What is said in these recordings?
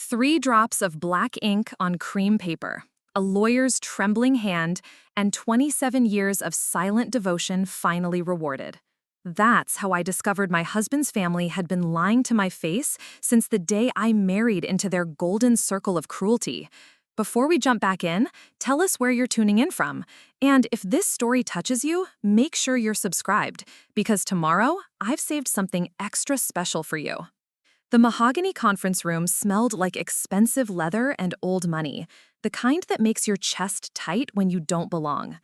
3 drops of black ink on cream paper, a lawyer's trembling hand, and 27 years of silent devotion finally rewarded. That's how I discovered my husband's family had been lying to my face since the day I married into their golden circle of cruelty. Before we jump back in, tell us where you're tuning in from. And if this story touches you, make sure you're subscribed, because tomorrow I've saved something extra special for you. The mahogany conference room smelled like expensive leather and old money, the kind that makes your chest tight when you don't belong.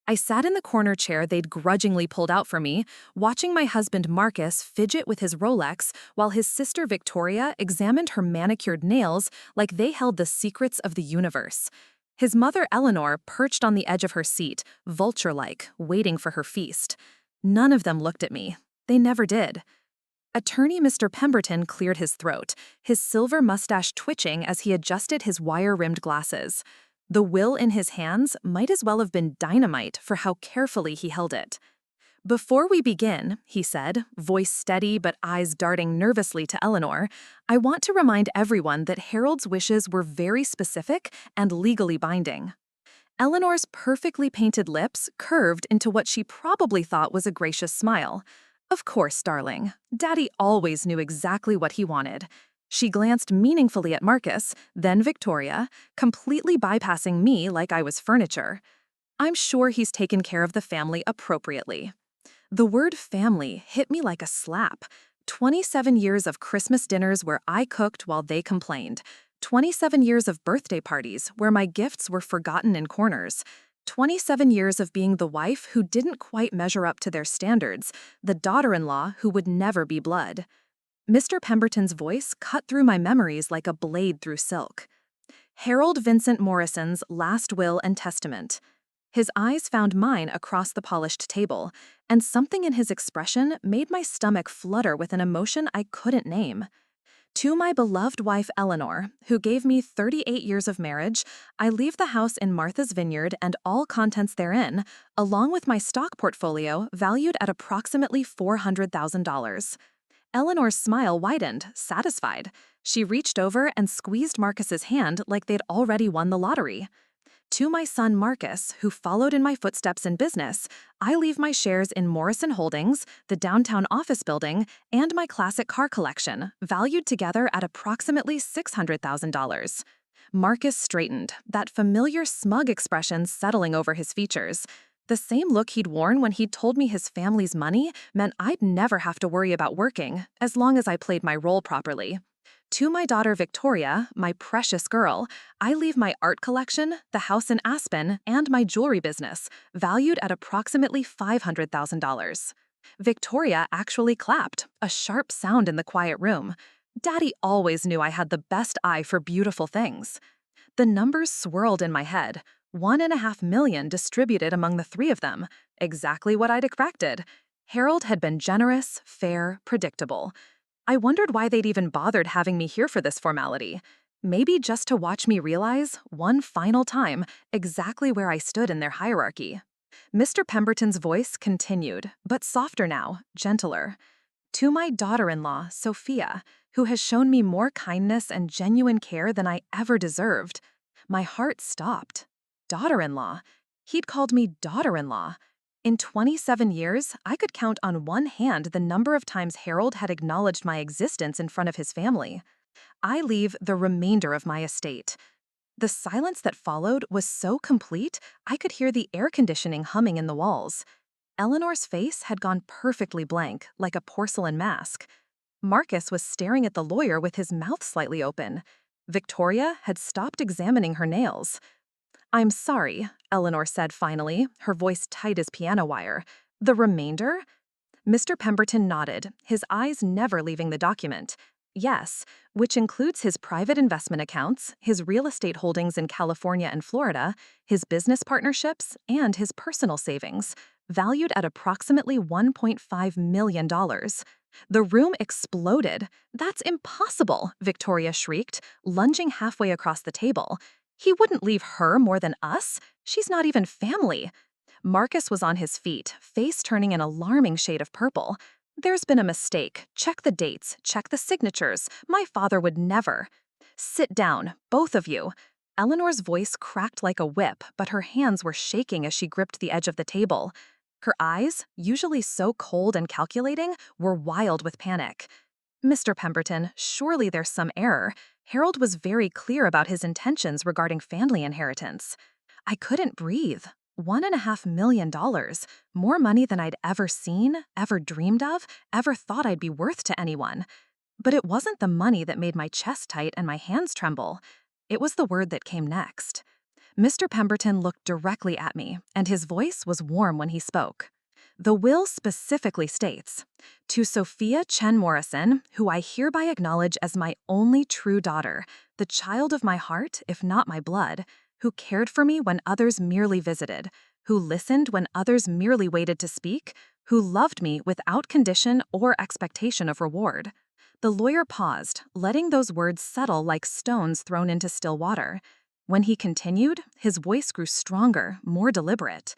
I sat in the corner chair they'd grudgingly pulled out for me, watching my husband Marcus fidget with his Rolex while his sister Victoria examined her manicured nails like they held the secrets of the universe. His mother Eleanor perched on the edge of her seat, vulture-like, waiting for her feast. None of them looked at me. They never did. Attorney Mr. Pemberton cleared his throat, his silver mustache twitching as he adjusted his wire-rimmed glasses. The will in his hands might as well have been dynamite for how carefully he held it. "Before we begin," he said, voice steady but eyes darting nervously to Eleanor, "I want to remind everyone that Harold's wishes were very specific and legally binding." Eleanor's perfectly painted lips curved into what she probably thought was a gracious smile. "Of course, darling. Daddy always knew exactly what he wanted." She glanced meaningfully at Marcus, then Victoria, completely bypassing me like I was furniture. "I'm sure he's taken care of the family appropriately." The word family hit me like a slap. 27 years of Christmas dinners where I cooked while they complained. 27 years of birthday parties where my gifts were forgotten in corners. 27 years of being the wife who didn't quite measure up to their standards, the daughter-in-law who would never be blood. Mr. Pemberton's voice cut through my memories like a blade through silk. Harold Vincent Morrison's last will and testament. His eyes found mine across the polished table, and something in his expression made my stomach flutter with an emotion I couldn't name. "To my beloved wife Eleanor, who gave me 38 years of marriage, I leave the house in Martha's Vineyard and all contents therein, along with my stock portfolio valued at approximately $400,000. Eleanor's smile widened, satisfied. She reached over and squeezed Marcus's hand like they'd already won the lottery. "To my son Marcus, who followed in my footsteps in business, I leave my shares in Morrison Holdings, the downtown office building, and my classic car collection, valued together at approximately $600,000. Marcus straightened, that familiar smug expression settling over his features. The same look he'd worn when he'd told me his family's money meant I'd never have to worry about working, as long as I played my role properly. "To my daughter Victoria, my precious girl, I leave my art collection, the house in Aspen, and my jewelry business, valued at approximately $500,000. Victoria actually clapped, a sharp sound in the quiet room. Daddy always knew I had the best eye for beautiful things. The numbers swirled in my head. $1.5 million distributed among the 3 of them. Exactly what I'd expected. Harold had been generous, fair, predictable. I wondered why they'd even bothered having me here for this formality. Maybe just to watch me realize, one final time, exactly where I stood in their hierarchy. Mr. Pemberton's voice continued, but softer now, gentler. "To my daughter-in-law, Sophia, who has shown me more kindness and genuine care than I ever deserved." My heart stopped. Daughter-in-law. He'd called me daughter-in-law. In 27 years, I could count on one hand the number of times Harold had acknowledged my existence in front of his family. "I leave the remainder of my estate." The silence that followed was so complete, I could hear the air conditioning humming in the walls. Eleanor's face had gone perfectly blank, like a porcelain mask. Marcus was staring at the lawyer with his mouth slightly open. Victoria had stopped examining her nails. "I'm sorry," Eleanor said finally, her voice tight as piano wire. "The remainder?" Mr. Pemberton nodded, his eyes never leaving the document. "Yes, which includes his private investment accounts, his real estate holdings in California and Florida, his business partnerships, and his personal savings, valued at approximately $1.5 million. The room exploded. "That's impossible," Victoria shrieked, lunging halfway across the table. "He wouldn't leave her more than us. She's not even family." Marcus was on his feet, face turning an alarming shade of purple. "There's been a mistake. Check the dates. Check the signatures. My father would never." Sit down, both of you. Eleanor's voice cracked like a whip, but her hands were shaking as she gripped the edge of the table. Her eyes, usually so cold and calculating, were wild with panic. Mr. Pemberton, surely there's some error. Harold was very clear about his intentions regarding family inheritance. I couldn't breathe. $1.5 million, more money than I'd ever seen, ever dreamed of, ever thought I'd be worth to anyone. But it wasn't the money that made my chest tight and my hands tremble. It was the word that came next. Mr. Pemberton looked directly at me, and his voice was warm when he spoke. The will specifically states, "To Sophia Chen Morrison, who I hereby acknowledge as my only true daughter, the child of my heart, if not my blood, who cared for me when others merely visited, who listened when others merely waited to speak, who loved me without condition or expectation of reward." The lawyer paused, letting those words settle like stones thrown into still water. When he continued, his voice grew stronger, more deliberate.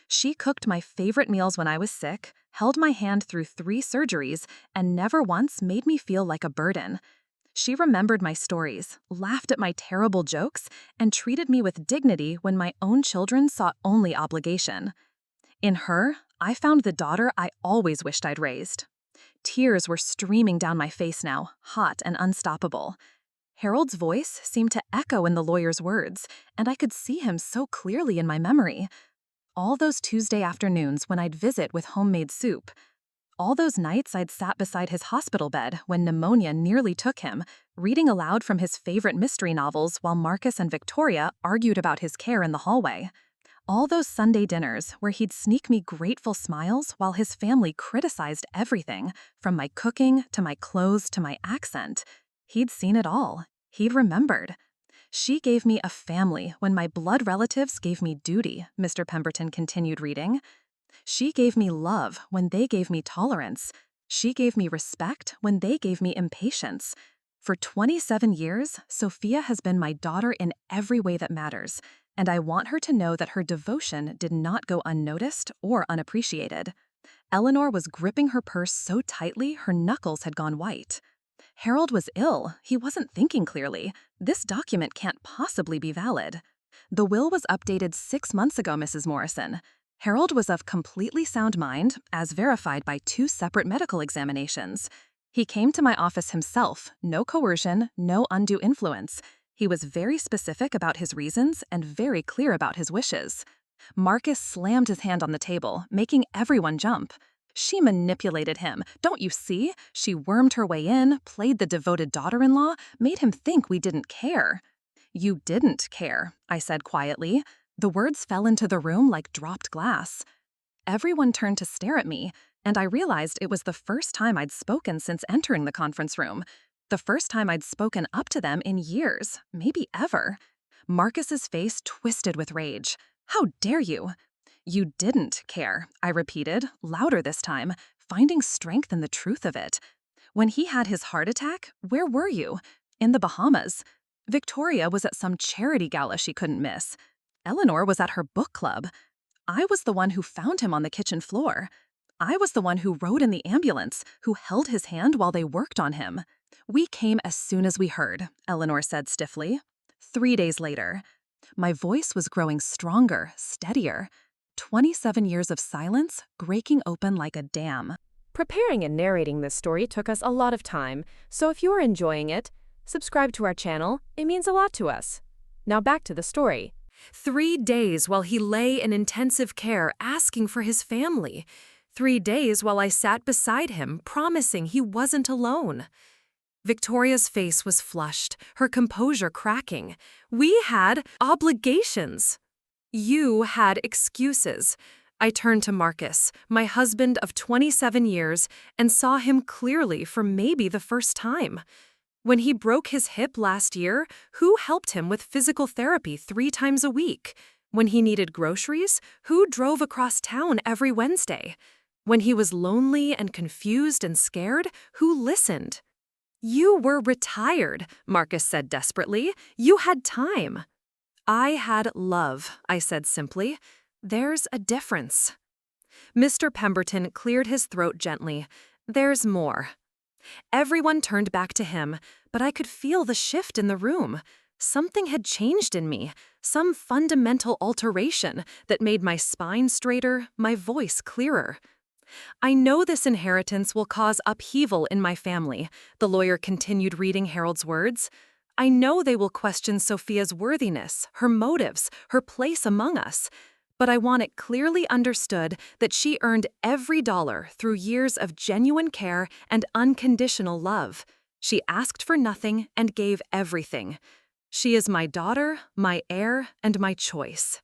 "She cooked my favorite meals when I was sick, held my hand through 3 surgeries, and never once made me feel like a burden. She remembered my stories, laughed at my terrible jokes, and treated me with dignity when my own children saw only obligation. In her, I found the daughter I always wished I'd raised." Tears were streaming down my face now, hot and unstoppable. Harold's voice seemed to echo in the lawyer's words, and I could see him so clearly in my memory. All those Tuesday afternoons when I'd visit with homemade soup. All those nights I'd sat beside his hospital bed when pneumonia nearly took him, reading aloud from his favorite mystery novels while Marcus and Victoria argued about his care in the hallway. All those Sunday dinners where he'd sneak me grateful smiles while his family criticized everything, from my cooking to my clothes to my accent. He'd seen it all. He'd remembered. "She gave me a family when my blood relatives gave me duty," Mr. Pemberton continued reading. "She gave me love when they gave me tolerance. She gave me respect when they gave me impatience. For 27 years, Sophia has been my daughter in every way that matters, and I want her to know that her devotion did not go unnoticed or unappreciated." Eleanor was gripping her purse so tightly her knuckles had gone white. Harold was ill. He wasn't thinking clearly. This document can't possibly be valid. "The will was updated 6 months ago, Mrs. Morrison. Harold was of completely sound mind, as verified by 2 separate medical examinations. He came to my office himself, no coercion, no undue influence. He was very specific about his reasons and very clear about his wishes." Marcus slammed his hand on the table, making everyone jump. "She manipulated him, don't you see? She wormed her way in, played the devoted daughter-in-law, made him think we didn't care." "You didn't care," I said quietly. The words fell into the room like dropped glass. Everyone turned to stare at me, and I realized it was the first time I'd spoken since entering the conference room. The first time I'd spoken up to them in years, maybe ever. Marcus's face twisted with rage. "How dare you?" "You didn't care," I repeated, louder this time, finding strength in the truth of it. "When he had his heart attack, where were you? In the Bahamas. Victoria was at some charity gala she couldn't miss. Eleanor was at her book club. I was the one who found him on the kitchen floor. I was the one who rode in the ambulance, who held his hand while they worked on him. We came as soon as we heard," Eleanor said stiffly. 3 days later. My voice was growing stronger, steadier. 27 years of silence breaking open like a dam. Preparing and narrating this story took us a lot of time, so if you are enjoying it, subscribe to our channel. It means a lot to us. Now back to the story. 3 days while he lay in intensive care asking for his family. 3 days while I sat beside him, promising he wasn't alone. Victoria's face was flushed, her composure cracking. "We had obligations. You had excuses." I turned to Marcus, my husband of 27 years, and saw him clearly for maybe the first time. When he broke his hip last year, who helped him with physical therapy 3 times a week? When he needed groceries, who drove across town every Wednesday? When he was lonely and confused and scared, who listened? "You were retired," Marcus said desperately. "You had time." "I had love," I said simply. "There's a difference." Mr. Pemberton cleared his throat gently. "There's more." Everyone turned back to him, but I could feel the shift in the room. Something had changed in me, some fundamental alteration that made my spine straighter, my voice clearer. I know this inheritance will cause upheaval in my family, the lawyer continued reading Harold's words. I know they will question Sophia's worthiness, her motives, her place among us. But I want it clearly understood that she earned every dollar through years of genuine care and unconditional love. She asked for nothing and gave everything. She is my daughter, my heir, and my choice.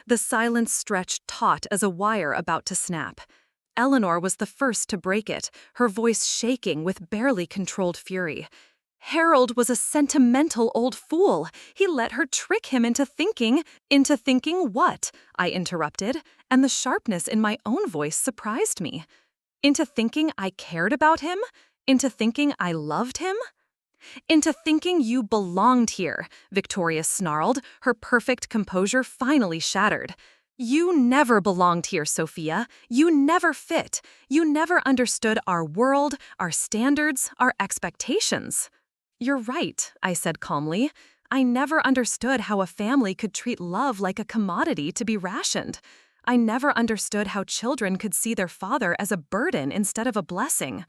The silence stretched taut as a wire about to snap. Eleanor was the first to break it, her voice shaking with barely controlled fury. Harold was a sentimental old fool. He let her trick him into thinking. Into thinking what? I interrupted, and the sharpness in my own voice surprised me. Into thinking I cared about him? Into thinking I loved him? Into thinking you belonged here, Victoria snarled, her perfect composure finally shattered. You never belonged here, Sophia. You never fit. You never understood our world, our standards, our expectations. You're right, I said calmly. I never understood how a family could treat love like a commodity to be rationed. I never understood how children could see their father as a burden instead of a blessing.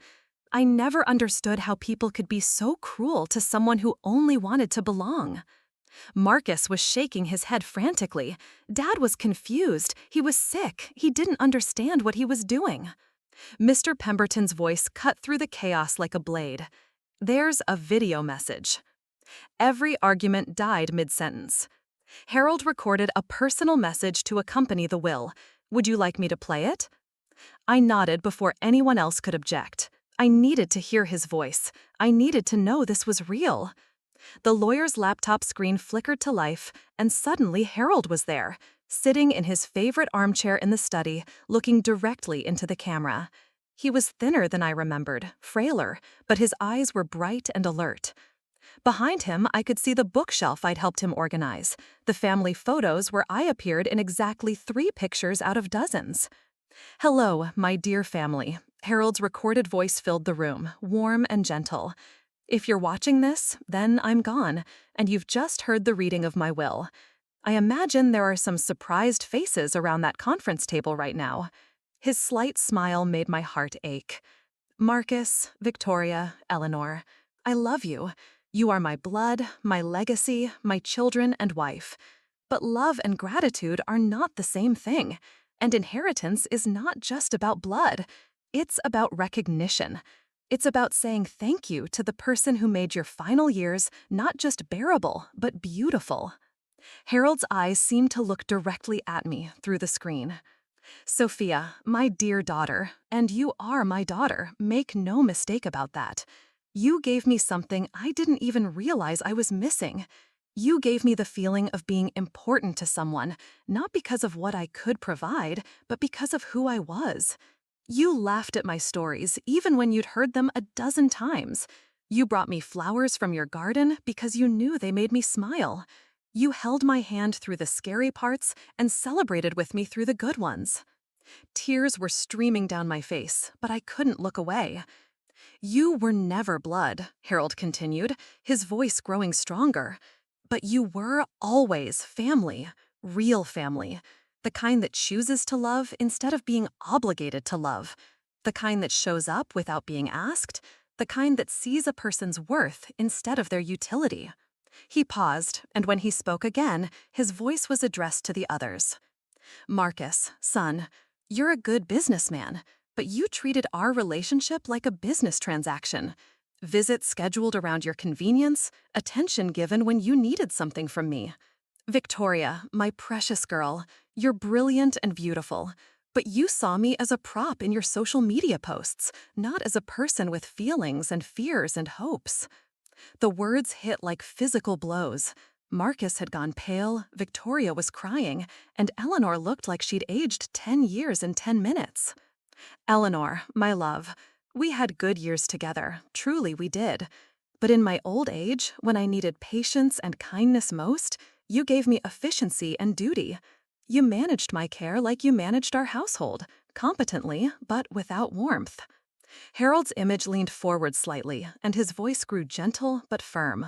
I never understood how people could be so cruel to someone who only wanted to belong. Marcus was shaking his head frantically. Dad was confused. He was sick. He didn't understand what he was doing. Mr. Pemberton's voice cut through the chaos like a blade. There's a video message. Every argument died mid-sentence. Harold recorded a personal message to accompany the will. Would you like me to play it? I nodded before anyone else could object. I needed to hear his voice. I needed to know this was real. The lawyer's laptop screen flickered to life, and suddenly Harold was there, sitting in his favorite armchair in the study, looking directly into the camera. He was thinner than I remembered, frailer, but his eyes were bright and alert. Behind him, I could see the bookshelf I'd helped him organize, the family photos where I appeared in exactly 3 pictures out of dozens. Hello, my dear family. Harold's recorded voice filled the room, warm and gentle. If you're watching this, then I'm gone, and you've just heard the reading of my will. I imagine there are some surprised faces around that conference table right now. His slight smile made my heart ache. Marcus, Victoria, Eleanor, I love you. You are my blood, my legacy, my children and wife. But love and gratitude are not the same thing, and inheritance is not just about blood. It's about recognition. It's about saying thank you to the person who made your final years not just bearable, but beautiful. Harold's eyes seemed to look directly at me through the screen. Sophia, my dear daughter, and you are my daughter, make no mistake about that. You gave me something I didn't even realize I was missing. You gave me the feeling of being important to someone, not because of what I could provide, but because of who I was. You laughed at my stories, even when you'd heard them a dozen times. You brought me flowers from your garden because you knew they made me smile. You held my hand through the scary parts and celebrated with me through the good ones. Tears were streaming down my face, but I couldn't look away. You were never blood, Harold continued, his voice growing stronger. But you were always family, real family. The kind that chooses to love instead of being obligated to love. The kind that shows up without being asked. The kind that sees a person's worth instead of their utility. He paused, and when he spoke again, his voice was addressed to the others. Marcus, son, you're a good businessman, but you treated our relationship like a business transaction. Visits scheduled around your convenience, attention given when you needed something from me. Victoria, my precious girl, you're brilliant and beautiful, but you saw me as a prop in your social media posts, not as a person with feelings and fears and hopes. The words hit like physical blows. Marcus had gone pale, Victoria was crying, and Eleanor looked like she'd aged 10 years in 10 minutes. Eleanor, my love, we had good years together, truly we did. But in my old age, when I needed patience and kindness most, you gave me efficiency and duty. You managed my care like you managed our household, competently, but without warmth. Harold's image leaned forward slightly, and his voice grew gentle but firm.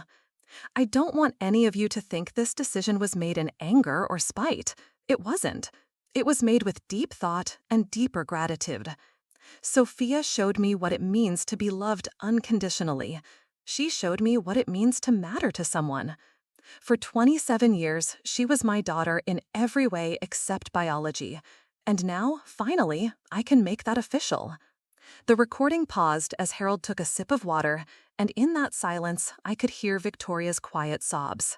I don't want any of you to think this decision was made in anger or spite. It wasn't. It was made with deep thought and deeper gratitude. Sophia showed me what it means to be loved unconditionally. She showed me what it means to matter to someone. For 27 years, she was my daughter in every way except biology. And now, finally, I can make that official. The recording paused as Harold took a sip of water, and in that silence, I could hear Victoria's quiet sobs.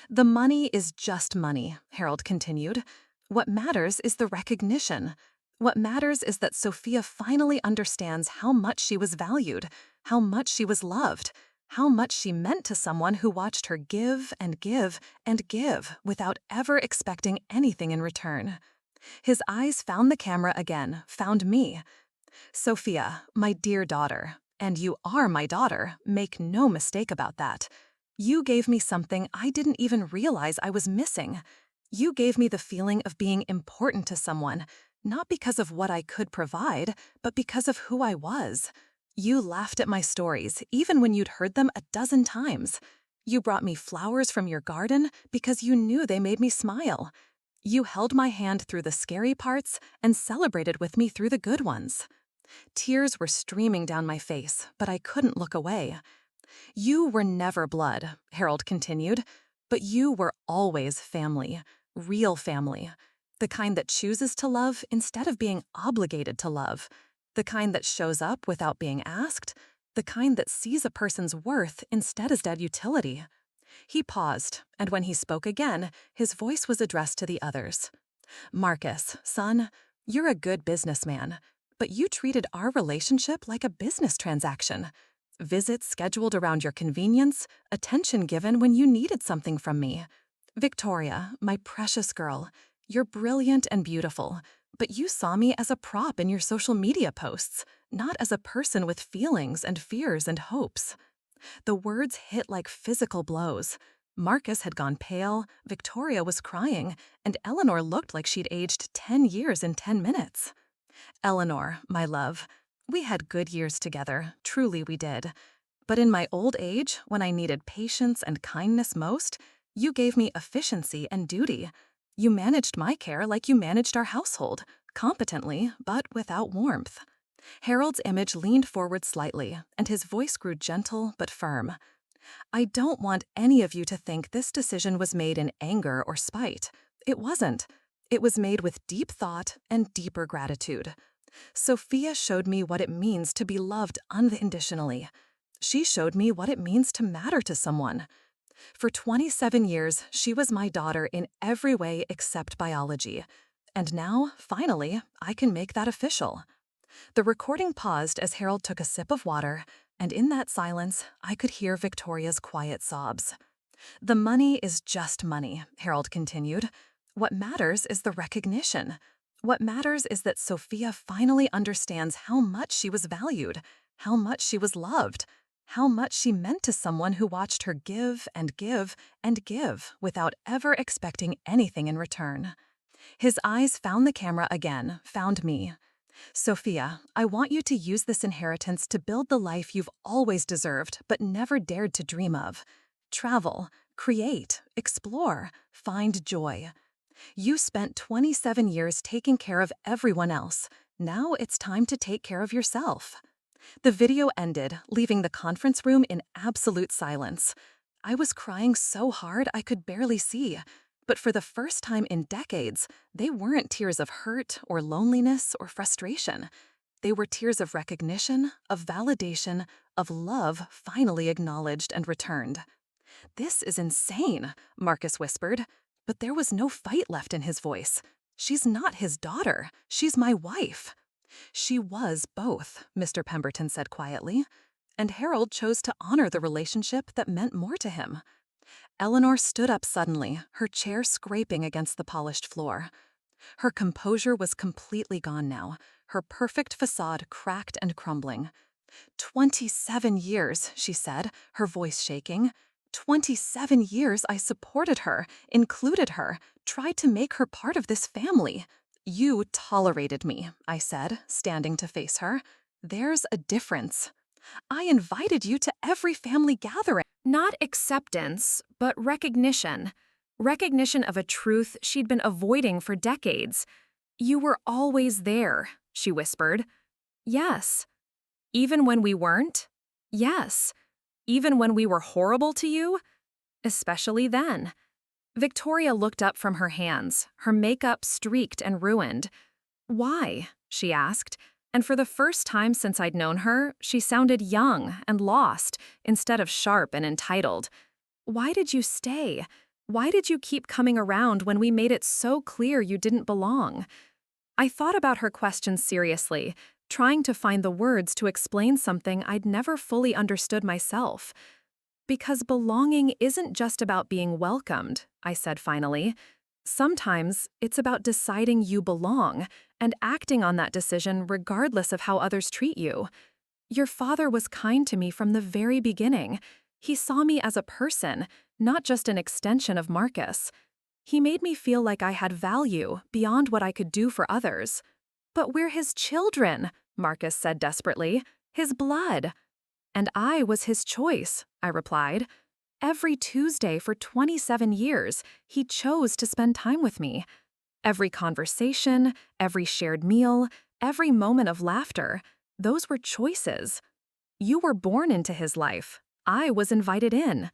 The money is just money, Harold continued. What matters is the recognition. What matters is that Sophia finally understands how much she was valued, how much she was loved, how much she meant to someone who watched her give and give and give without ever expecting anything in return. His eyes found the camera again, found me. Sophia, my dear daughter, and you are my daughter, make no mistake about that. You gave me something I didn't even realize I was missing. You gave me the feeling of being important to someone, not because of what I could provide, but because of who I was. You laughed at my stories, even when you'd heard them a dozen times. You brought me flowers from your garden because you knew they made me smile. You held my hand through the scary parts and celebrated with me through the good ones. Tears were streaming down my face, but I couldn't look away. You were never blood, Harold continued, but you were always family, real family. The kind that chooses to love instead of being obligated to love. The kind that shows up without being asked. The kind that sees a person's worth instead as dead utility. He paused, and when he spoke again, his voice was addressed to the others. Marcus, son, you're a good businessman, but you treated our relationship like a business transaction. Visits scheduled around your convenience, attention given when you needed something from me. Victoria, my precious girl, you're brilliant and beautiful, but you saw me as a prop in your social media posts, not as a person with feelings and fears and hopes. The words hit like physical blows. Marcus had gone pale, Victoria was crying, and Eleanor looked like she'd aged 10 years in 10 minutes. Eleanor, my love, we had good years together, truly we did. But in my old age, when I needed patience and kindness most, you gave me efficiency and duty. You managed my care like you managed our household, competently, but without warmth. Harold's image leaned forward slightly, and his voice grew gentle but firm. I don't want any of you to think this decision was made in anger or spite. It wasn't. It was made with deep thought and deeper gratitude. Sophia showed me what it means to be loved unconditionally. She showed me what it means to matter to someone. For 27 years, she was my daughter in every way except biology. And now, finally, I can make that official. The recording paused as Harold took a sip of water, and in that silence, I could hear Victoria's quiet sobs. The money is just money, Harold continued. What matters is the recognition. What matters is that Sophia finally understands how much she was valued, how much she was loved, how much she meant to someone who watched her give and give and give without ever expecting anything in return. His eyes found the camera again, found me. Sophia, I want you to use this inheritance to build the life you've always deserved but never dared to dream of. Travel, create, explore, find joy. You spent 27 years taking care of everyone else. Now it's time to take care of yourself. The video ended, leaving the conference room in absolute silence. I was crying so hard I could barely see. But for the first time in decades, they weren't tears of hurt or loneliness or frustration. They were tears of recognition, of validation, of love finally acknowledged and returned. This is insane, Marcus whispered, but there was no fight left in his voice. She's not his daughter. She's my wife. She was both, Mr. Pemberton said quietly, and Harold chose to honor the relationship that meant more to him. Eleanor stood up suddenly, her chair scraping against the polished floor. Her composure was completely gone now, her perfect facade cracked and crumbling. 27 years, she said, her voice shaking. 27 years I supported her, included her, tried to make her part of this family. You tolerated me, I said, standing to face her. There's a difference. I invited you to every family gathering. Not acceptance, but recognition. Recognition of a truth she'd been avoiding for decades. You were always there, she whispered. Yes. Even when we weren't? Yes. Even when we were horrible to you? Especially then. Victoria looked up from her hands, her makeup streaked and ruined. Why? She asked, and for the first time since I'd known her, she sounded young and lost instead of sharp and entitled. Why did you stay? Why did you keep coming around when we made it so clear you didn't belong? I thought about her question seriously, trying to find the words to explain something I'd never fully understood myself. Because belonging isn't just about being welcomed, I said finally. Sometimes it's about deciding you belong and acting on that decision regardless of how others treat you. Your father was kind to me from the very beginning. He saw me as a person, not just an extension of Marcus. He made me feel like I had value beyond what I could do for others. But we're his children, Marcus said desperately. His blood. And I was his choice, I replied. Every Tuesday for 27 years, he chose to spend time with me. Every conversation, every shared meal, every moment of laughter, those were choices. You were born into his life. I was invited in.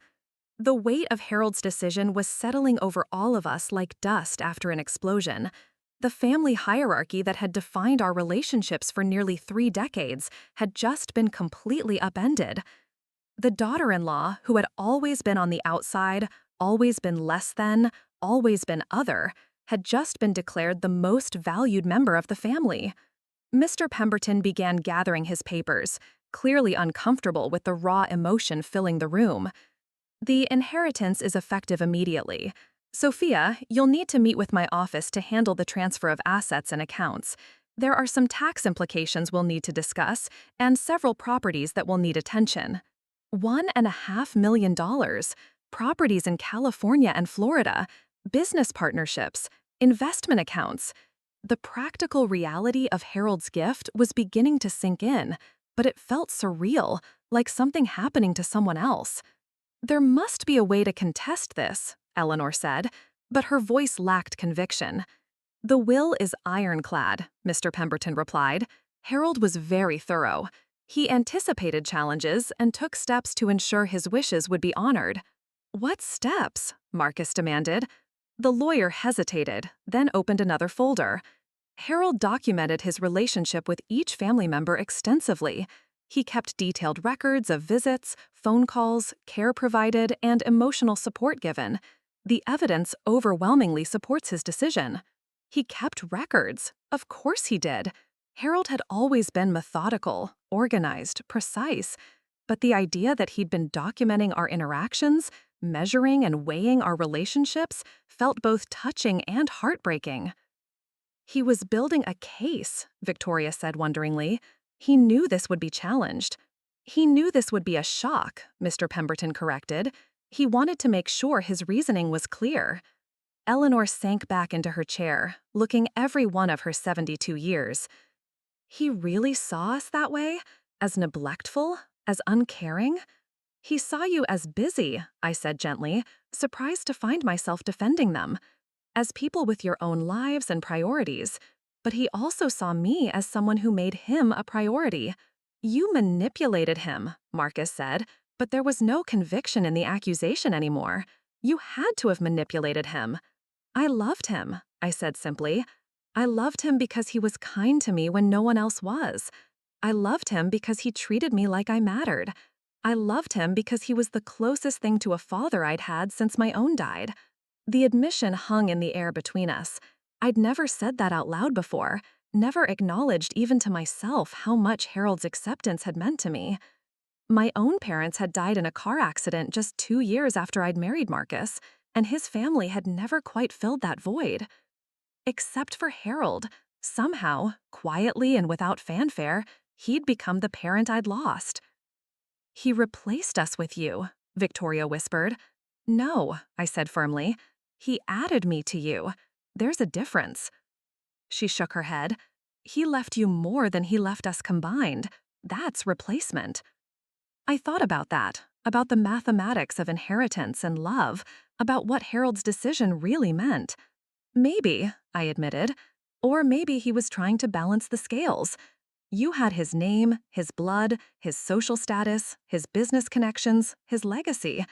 The weight of Harold's decision was settling over all of us like dust after an explosion. The family hierarchy that had defined our relationships for nearly 3 decades had just been completely upended. The daughter-in-law, who had always been on the outside, always been less than, always been other, had just been declared the most valued member of the family. Mr. Pemberton began gathering his papers, clearly uncomfortable with the raw emotion filling the room. The inheritance is effective immediately. Sophia, you'll need to meet with my office to handle the transfer of assets and accounts. There are some tax implications we'll need to discuss, and several properties that will need attention. $1.5 million. Properties in California and Florida, business partnerships, investment accounts. The practical reality of Harold's gift was beginning to sink in, but it felt surreal, like something happening to someone else. There must be a way to contest this, Eleanor said, but her voice lacked conviction. The will is ironclad, Mr. Pemberton replied. Harold was very thorough. He anticipated challenges and took steps to ensure his wishes would be honored. What steps? Marcus demanded. The lawyer hesitated, then opened another folder. Harold documented his relationship with each family member extensively. He kept detailed records of visits, phone calls, care provided, and emotional support given. The evidence overwhelmingly supports his decision. He kept records. Of course he did. Harold had always been methodical, organized, precise, but the idea that he'd been documenting our interactions, measuring and weighing our relationships, felt both touching and heartbreaking. He was building a case, Victoria said wonderingly. He knew this would be challenged. He knew this would be a shock, Mr. Pemberton corrected. He wanted to make sure his reasoning was clear. Eleanor sank back into her chair, looking every one of her 72 years. He really saw us that way? As neglectful? As uncaring? He saw you as busy, I said gently, surprised to find myself defending them. As people with your own lives and priorities. But he also saw me as someone who made him a priority. You manipulated him, Marcus said, but there was no conviction in the accusation anymore. You had to have manipulated him. I loved him, I said simply. I loved him because he was kind to me when no one else was. I loved him because he treated me like I mattered. I loved him because he was the closest thing to a father I'd had since my own died. The admission hung in the air between us. I'd never said that out loud before, never acknowledged even to myself how much Harold's acceptance had meant to me. My own parents had died in a car accident just 2 years after I'd married Marcus, and his family had never quite filled that void. Except for Harold, somehow, quietly and without fanfare, he'd become the parent I'd lost. He replaced us with you, Victoria whispered. No, I said firmly. He added me to you. There's a difference. She shook her head. He left you more than he left us combined. That's replacement. I thought about that, about the mathematics of inheritance and love, about what Harold's decision really meant. Maybe, I admitted, or maybe he was trying to balance the scales. You had his name, his blood, his social status, his business connections, his legacy.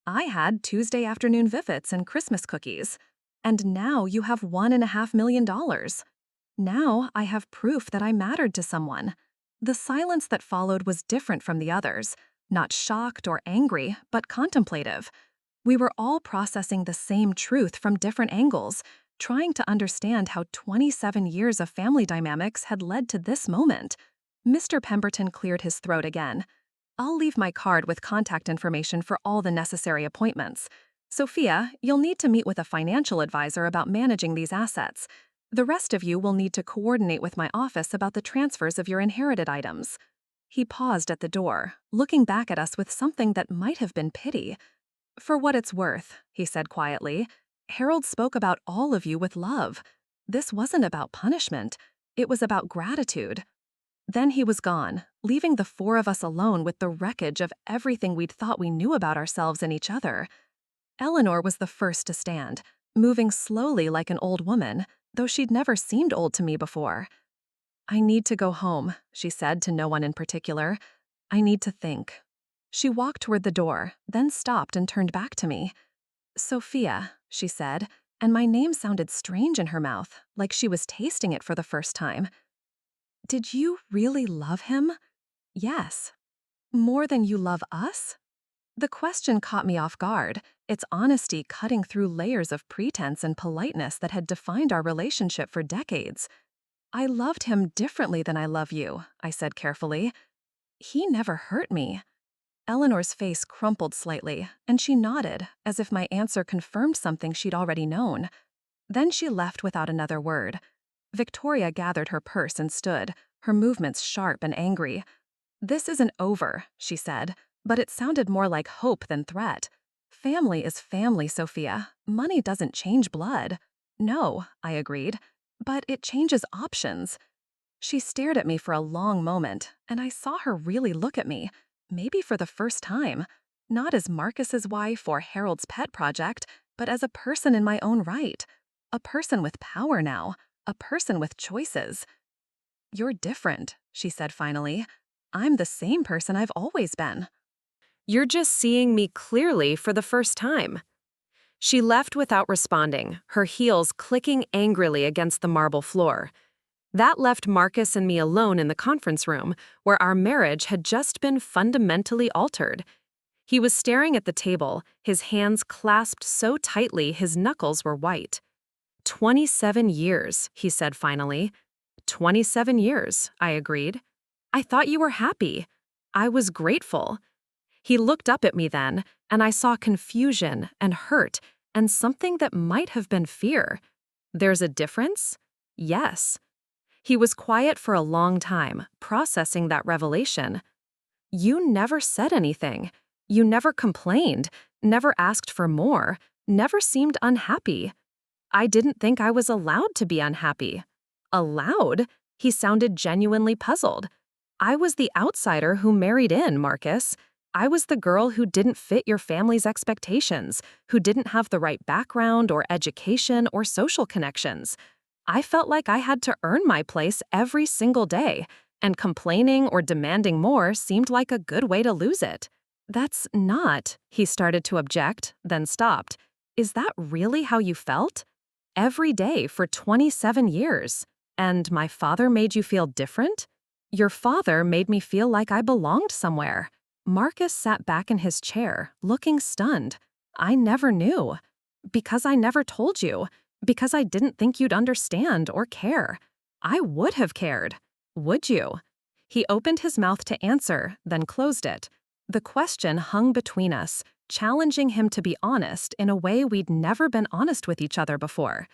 I had Tuesday afternoon vivets and Christmas cookies. And now you have $1.5 million. Now I have proof that I mattered to someone. The silence that followed was different from the others, not shocked or angry, but contemplative. We were all processing the same truth from different angles, trying to understand how 27 years of family dynamics had led to this moment. Mr. Pemberton cleared his throat again. I'll leave my card with contact information for all the necessary appointments. Sophia, you'll need to meet with a financial advisor about managing these assets. The rest of you will need to coordinate with my office about the transfers of your inherited items. He paused at the door, looking back at us with something that might have been pity. For what it's worth, he said quietly, Harold spoke about all of you with love. This wasn't about punishment. It was about gratitude. Then he was gone, leaving the four of us alone with the wreckage of everything we'd thought we knew about ourselves and each other. Eleanor was the first to stand, moving slowly like an old woman, though she'd never seemed old to me before. I need to go home, she said to no one in particular. I need to think. She walked toward the door, then stopped and turned back to me. Sophia, she said, and my name sounded strange in her mouth, like she was tasting it for the first time. Did you really love him? Yes. More than you love us? The question caught me off guard, its honesty cutting through layers of pretense and politeness that had defined our relationship for decades. I loved him differently than I love you, I said carefully. He never hurt me. Eleanor's face crumpled slightly, and she nodded, as if my answer confirmed something she'd already known. Then she left without another word. Victoria gathered her purse and stood, her movements sharp and angry. This isn't over, she said, but it sounded more like hope than threat. Family is family, Sophia. Money doesn't change blood. No, I agreed, but it changes options. She stared at me for a long moment, and I saw her really look at me, maybe for the first time, not as Marcus's wife or Harold's pet project, but as a person in my own right, a person with power now, a person with choices. You're different, she said finally. I'm the same person I've always been. You're just seeing me clearly for the first time. She left without responding, her heels clicking angrily against the marble floor. That left Marcus and me alone in the conference room, where our marriage had just been fundamentally altered. He was staring at the table, his hands clasped so tightly his knuckles were white. 27 years, he said finally. 27 years, I agreed. I thought you were happy. I was grateful. He looked up at me then, and I saw confusion and hurt and something that might have been fear. There's a difference? Yes. He was quiet for a long time, processing that revelation. You never said anything. You never complained, never asked for more, never seemed unhappy. I didn't think I was allowed to be unhappy. Allowed? He sounded genuinely puzzled. I was the outsider who married in, Marcus. I was the girl who didn't fit your family's expectations, who didn't have the right background or education or social connections. I felt like I had to earn my place every single day, and complaining or demanding more seemed like a good way to lose it. That's not, he started to object, then stopped. Is that really how you felt? Every day for 27 years. And my father made you feel different? Your father made me feel like I belonged somewhere. Marcus sat back in his chair, looking stunned. I never knew. Because I never told you. Because I didn't think you'd understand or care. I would have cared. Would you? He opened his mouth to answer, then closed it. The question hung between us, challenging him to be honest in a way we'd never been honest with each other before.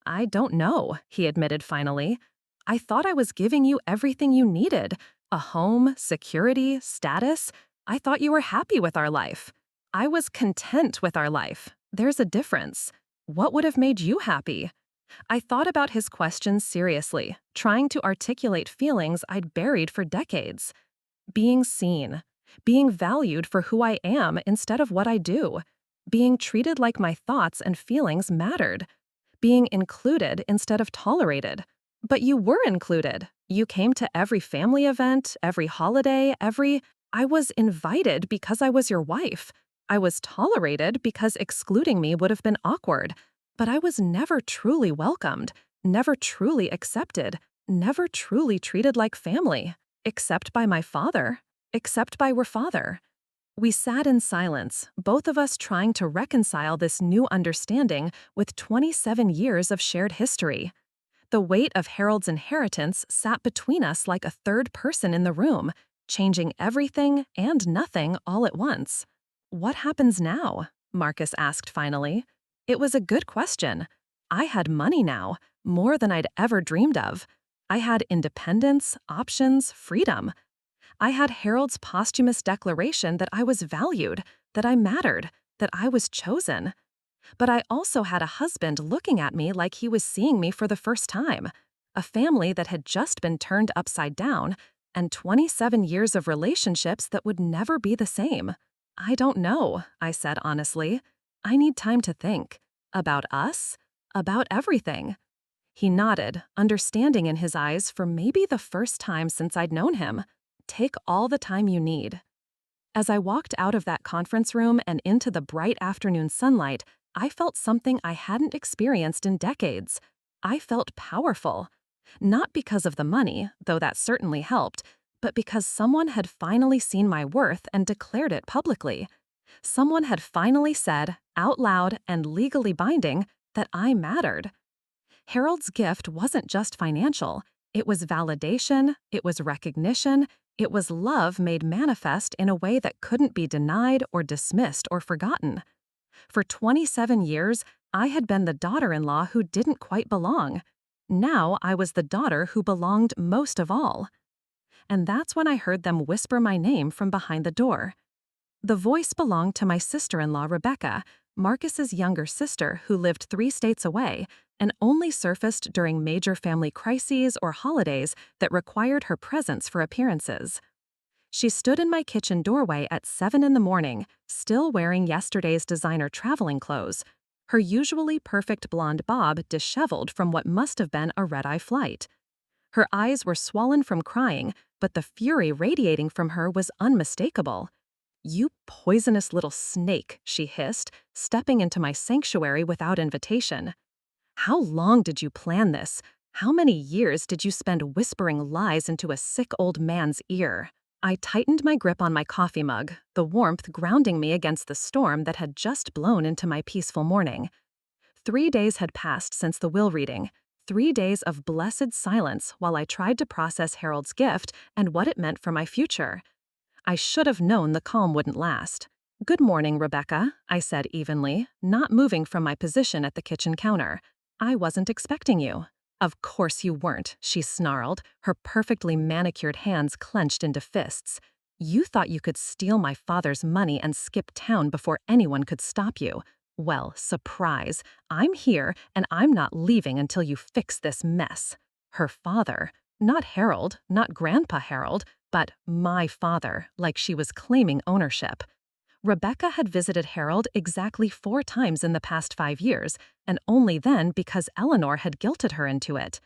I don't know, he admitted finally. I thought I was giving you everything you needed. A home, security, status. I thought you were happy with our life. I was content with our life. There's a difference. What would have made you happy? I thought about his questions seriously, trying to articulate feelings I'd buried for decades. Being seen, being valued for who I am instead of what I do, being treated like my thoughts and feelings mattered, being included instead of tolerated. But you were included. You came to every family event, every holiday, I was invited because I was your wife. I was tolerated because excluding me would have been awkward. But I was never truly welcomed, never truly accepted, never truly treated like family. Except by my father. Except by your father. We sat in silence, both of us trying to reconcile this new understanding with 27 years of shared history. The weight of Harold's inheritance sat between us like a third person in the room, changing everything and nothing all at once. "What happens now?" Marcus asked finally. It was a good question. I had money now, more than I'd ever dreamed of. I had independence, options, freedom. I had Harold's posthumous declaration that I was valued, that I mattered, that I was chosen. But I also had a husband looking at me like he was seeing me for the first time, a family that had just been turned upside down, and 27 years of relationships that would never be the same. "I don't know," I said honestly. "I need time to think. About us? About everything." He nodded, understanding in his eyes for maybe the first time since I'd known him. "Take all the time you need." As I walked out of that conference room and into the bright afternoon sunlight, I felt something I hadn't experienced in decades. I felt powerful. Not because of the money, though that certainly helped, but because someone had finally seen my worth and declared it publicly. Someone had finally said, out loud and legally binding, that I mattered. Harold's gift wasn't just financial. It was validation, it was recognition, it was love made manifest in a way that couldn't be denied or dismissed or forgotten. For 27 years, I had been the daughter-in-law who didn't quite belong. Now I was the daughter who belonged most of all. And that's when I heard them whisper my name from behind the door. The voice belonged to my sister-in-law, Rebecca, Marcus's younger sister who lived 3 states away and only surfaced during major family crises or holidays that required her presence for appearances. She stood in my kitchen doorway at 7 in the morning, still wearing yesterday's designer traveling clothes, her usually perfect blonde bob disheveled from what must have been a red-eye flight. Her eyes were swollen from crying, but the fury radiating from her was unmistakable. "You poisonous little snake," she hissed, stepping into my sanctuary without invitation. "How long did you plan this? How many years did you spend whispering lies into a sick old man's ear?" I tightened my grip on my coffee mug, the warmth grounding me against the storm that had just blown into my peaceful morning. 3 days had passed since the will reading, 3 days of blessed silence while I tried to process Harold's gift and what it meant for my future. I should have known the calm wouldn't last. "Good morning, Rebecca," I said evenly, not moving from my position at the kitchen counter. "I wasn't expecting you." "Of course you weren't," she snarled, her perfectly manicured hands clenched into fists. "You thought you could steal my father's money and skip town before anyone could stop you. Well, surprise. I'm here, and I'm not leaving until you fix this mess." Her father. Not Harold, not Grandpa Harold, but my father, like she was claiming ownership. Rebecca had visited Harold exactly 4 times in the past 5 years, and only then because Eleanor had guilted her into it.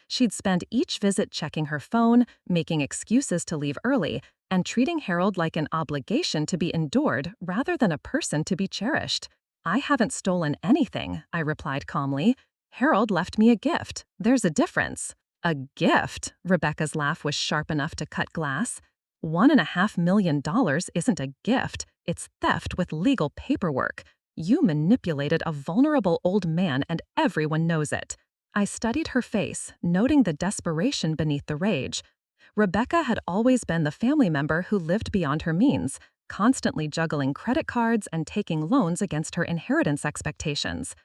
She'd spend each visit checking her phone, making excuses to leave early, and treating Harold like an obligation to be endured rather than a person to be cherished. "I haven't stolen anything," I replied calmly. "Harold left me a gift. There's a difference." "A gift?" Rebecca's laugh was sharp enough to cut glass. $1.5 million isn't a gift. It's theft with legal paperwork. You manipulated a vulnerable old man and everyone knows it." I studied her face, noting the desperation beneath the rage. Rebecca had always been the family member who lived beyond her means, constantly juggling credit cards and taking loans against her inheritance expectations.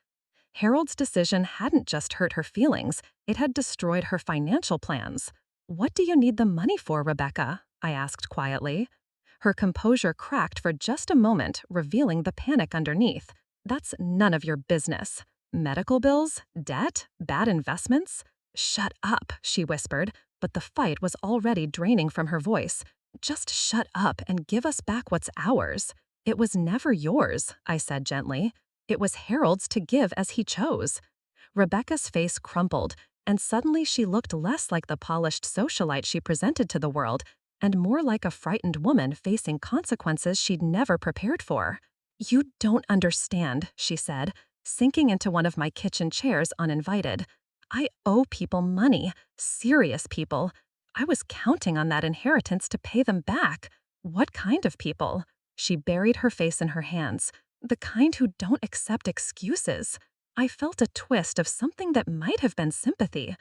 Harold's decision hadn't just hurt her feelings, it had destroyed her financial plans. "What do you need the money for, Rebecca?" I asked quietly. Her composure cracked for just a moment, revealing the panic underneath. "That's none of your business." Medical bills? Debt? Bad investments? Shut up, she whispered, but the fight was already draining from her voice. Just shut up and give us back what's ours. It was never yours, I said gently. It was Harold's to give as he chose. Rebecca's face crumpled, and suddenly she looked less like the polished socialite she presented to the world, and more like a frightened woman facing consequences she'd never prepared for. You don't understand, she said, sinking into one of my kitchen chairs uninvited. I owe people money, serious people. I was counting on that inheritance to pay them back. What kind of people? She buried her face in her hands. The kind who don't accept excuses. I felt a twist of something that might have been sympathy.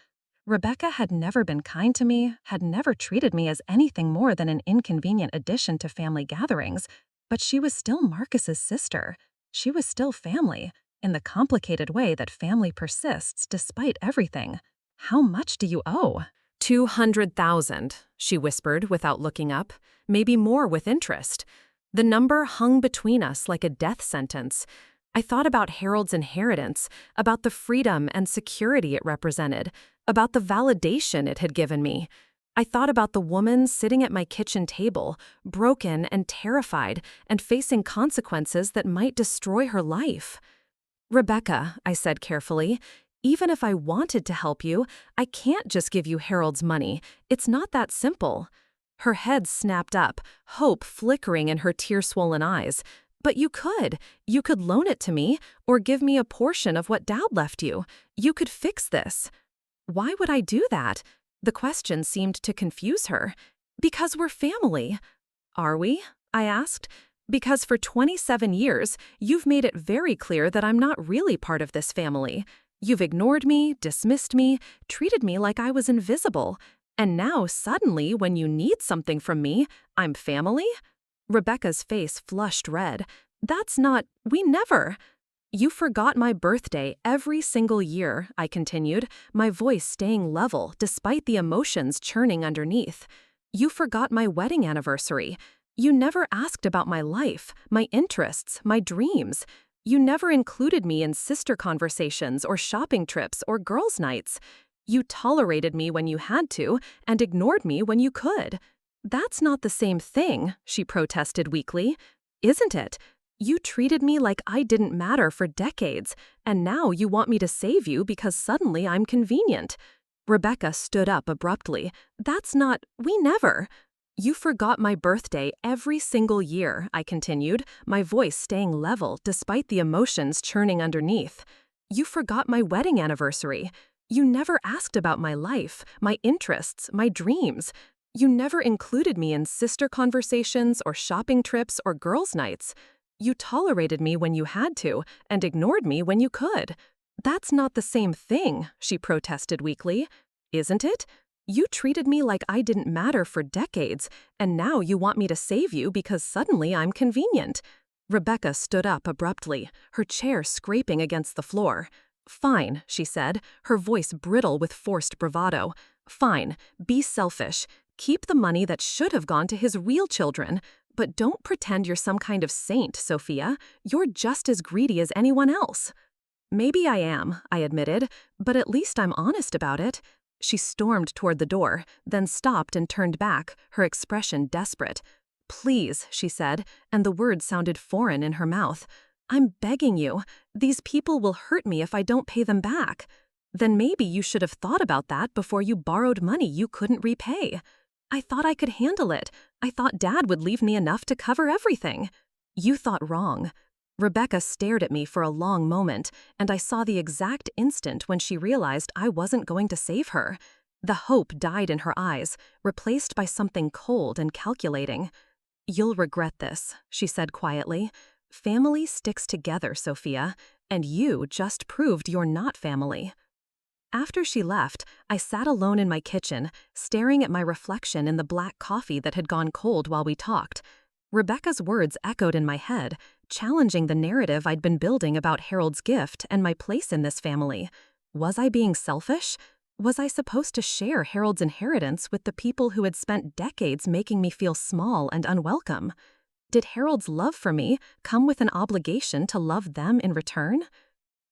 Rebecca had never been kind to me, had never treated me as anything more than an inconvenient addition to family gatherings, but she was still Marcus's sister. She was still family, in the complicated way that family persists despite everything. How much do you owe? 200,000, she whispered without looking up, maybe more with interest. The number hung between us like a death sentence. I thought about Harold's inheritance, about the freedom and security it represented, about the validation it had given me. I thought about the woman sitting at my kitchen table, broken and terrified, and facing consequences that might destroy her life. Rebecca, I said carefully, even if I wanted to help you, I can't just give you Harold's money. It's not that simple. Her head snapped up, hope flickering in her tear-swollen eyes. But you could. You could loan it to me, or give me a portion of what Dad left you. You could fix this. Why would I do that? The question seemed to confuse her. Because we're family. Are we? I asked. Because for 27 years, you've made it very clear that I'm not really part of this family. You've ignored me, dismissed me, treated me like I was invisible. And now, suddenly, when you need something from me, I'm family? Rebecca's face flushed red. That's not, we never. You forgot my birthday every single year, I continued, my voice staying level despite the emotions churning underneath. You forgot my wedding anniversary. You never asked about my life, my interests, my dreams. You never included me in sister conversations or shopping trips or girls' nights. You tolerated me when you had to and ignored me when you could. That's not the same thing, she protested weakly. Isn't it? You treated me like I didn't matter for decades, and now you want me to save you because suddenly I'm convenient. Rebecca stood up abruptly. That's not, we never. You forgot my birthday every single year, I continued, my voice staying level despite the emotions churning underneath. You forgot my wedding anniversary. You never asked about my life, my interests, my dreams. You never included me in sister conversations or shopping trips or girls' nights. You tolerated me when you had to and ignored me when you could. That's not the same thing, she protested weakly. Isn't it? You treated me like I didn't matter for decades, and now you want me to save you because suddenly I'm convenient. Rebecca stood up abruptly, her chair scraping against the floor. Fine, she said, her voice brittle with forced bravado. Fine, be selfish. Keep the money that should have gone to his real children. But don't pretend you're some kind of saint, Sophia. You're just as greedy as anyone else. Maybe I am, I admitted, but at least I'm honest about it. She stormed toward the door, then stopped and turned back, her expression desperate. Please, she said, and the words sounded foreign in her mouth. I'm begging you. These people will hurt me if I don't pay them back. Then maybe you should have thought about that before you borrowed money you couldn't repay. I thought I could handle it. I thought Dad would leave me enough to cover everything. You thought wrong. Rebecca stared at me for a long moment, and I saw the exact instant when she realized I wasn't going to save her. The hope died in her eyes, replaced by something cold and calculating. You'll regret this, she said quietly. Family sticks together, Sophia, and you just proved you're not family. After she left, I sat alone in my kitchen, staring at my reflection in the black coffee that had gone cold while we talked. Rebecca's words echoed in my head, challenging the narrative I'd been building about Harold's gift and my place in this family. Was I being selfish? Was I supposed to share Harold's inheritance with the people who had spent decades making me feel small and unwelcome? Did Harold's love for me come with an obligation to love them in return?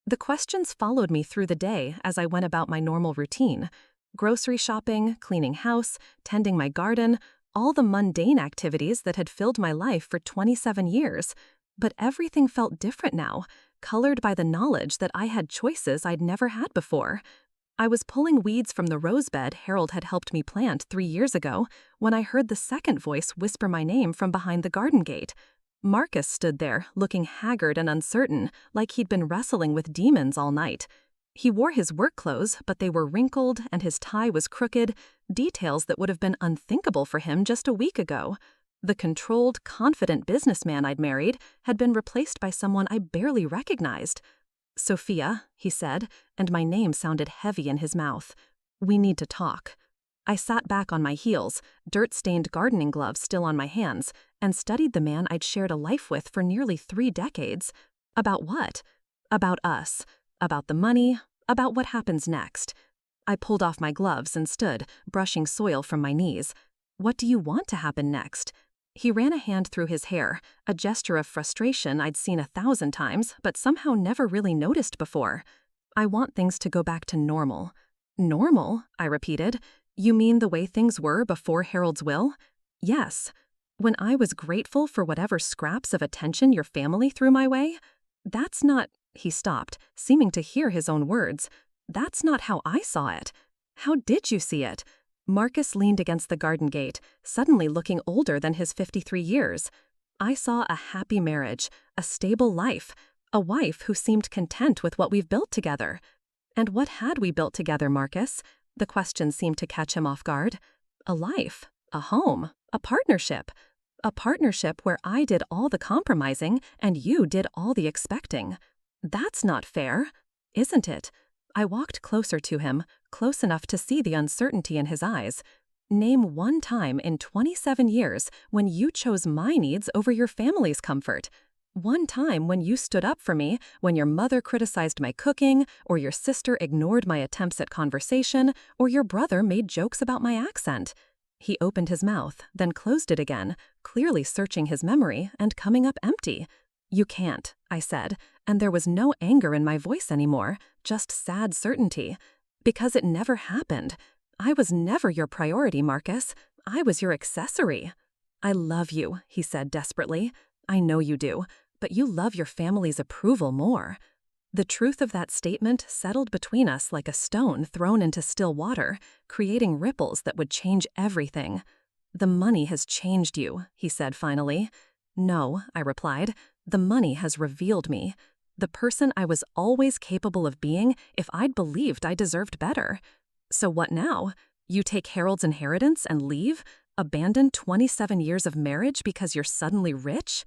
The questions followed me through the day as I went about my normal routine. Grocery shopping, cleaning house, tending my garden, all the mundane activities that had filled my life for 27 years. But everything felt different now, colored by the knowledge that I had choices I'd never had before. I was pulling weeds from the rosebed Harold had helped me plant 3 years ago when I heard the second voice whisper my name from behind the garden gate. Marcus stood there, looking haggard and uncertain, like he'd been wrestling with demons all night. He wore his work clothes, but they were wrinkled and his tie was crooked, details that would have been unthinkable for him just a week ago. The controlled, confident businessman I'd married had been replaced by someone I barely recognized. "Sophia," he said, and my name sounded heavy in his mouth. "We need to talk." I sat back on my heels, dirt-stained gardening gloves still on my hands, and studied the man I'd shared a life with for nearly 3 decades. About what? About us. About the money. About what happens next. I pulled off my gloves and stood, brushing soil from my knees. "What do you want to happen next?" He ran a hand through his hair, a gesture of frustration I'd seen 1,000 times, but somehow never really noticed before. "I want things to go back to normal." "Normal?" I repeated. "You mean the way things were before Harold's will?" "Yes. When I was grateful for whatever scraps of attention your family threw my way?" "That's not—" He stopped, seeming to hear his own words. "That's not how I saw it." "How did you see it?" Marcus leaned against the garden gate, suddenly looking older than his 53 years. "I saw a happy marriage, a stable life, a wife who seemed content with what we've built together." "And what had we built together, Marcus?" The question seemed to catch him off guard. "A life, a home, a partnership. A partnership where I did all the compromising and you did all the expecting." "That's not fair." "Isn't it?" I walked closer to him, close enough to see the uncertainty in his eyes. "Name one time in 27 years when you chose my needs over your family's comfort. One time when you stood up for me, when your mother criticized my cooking, or your sister ignored my attempts at conversation, or your brother made jokes about my accent." He opened his mouth, then closed it again, clearly searching his memory and coming up empty. "You can't," I said, and there was no anger in my voice anymore, just sad certainty. "Because it never happened. I was never your priority, Marcus. I was your accessory." "I love you," he said desperately. "I know you do, but you love your family's approval more." The truth of that statement settled between us like a stone thrown into still water, creating ripples that would change everything. "The money has changed you," he said finally. "No," I replied. "The money has revealed me. The person I was always capable of being if I'd believed I deserved better." "So what now? You take Harold's inheritance and leave? Abandon 27 years of marriage because you're suddenly rich?"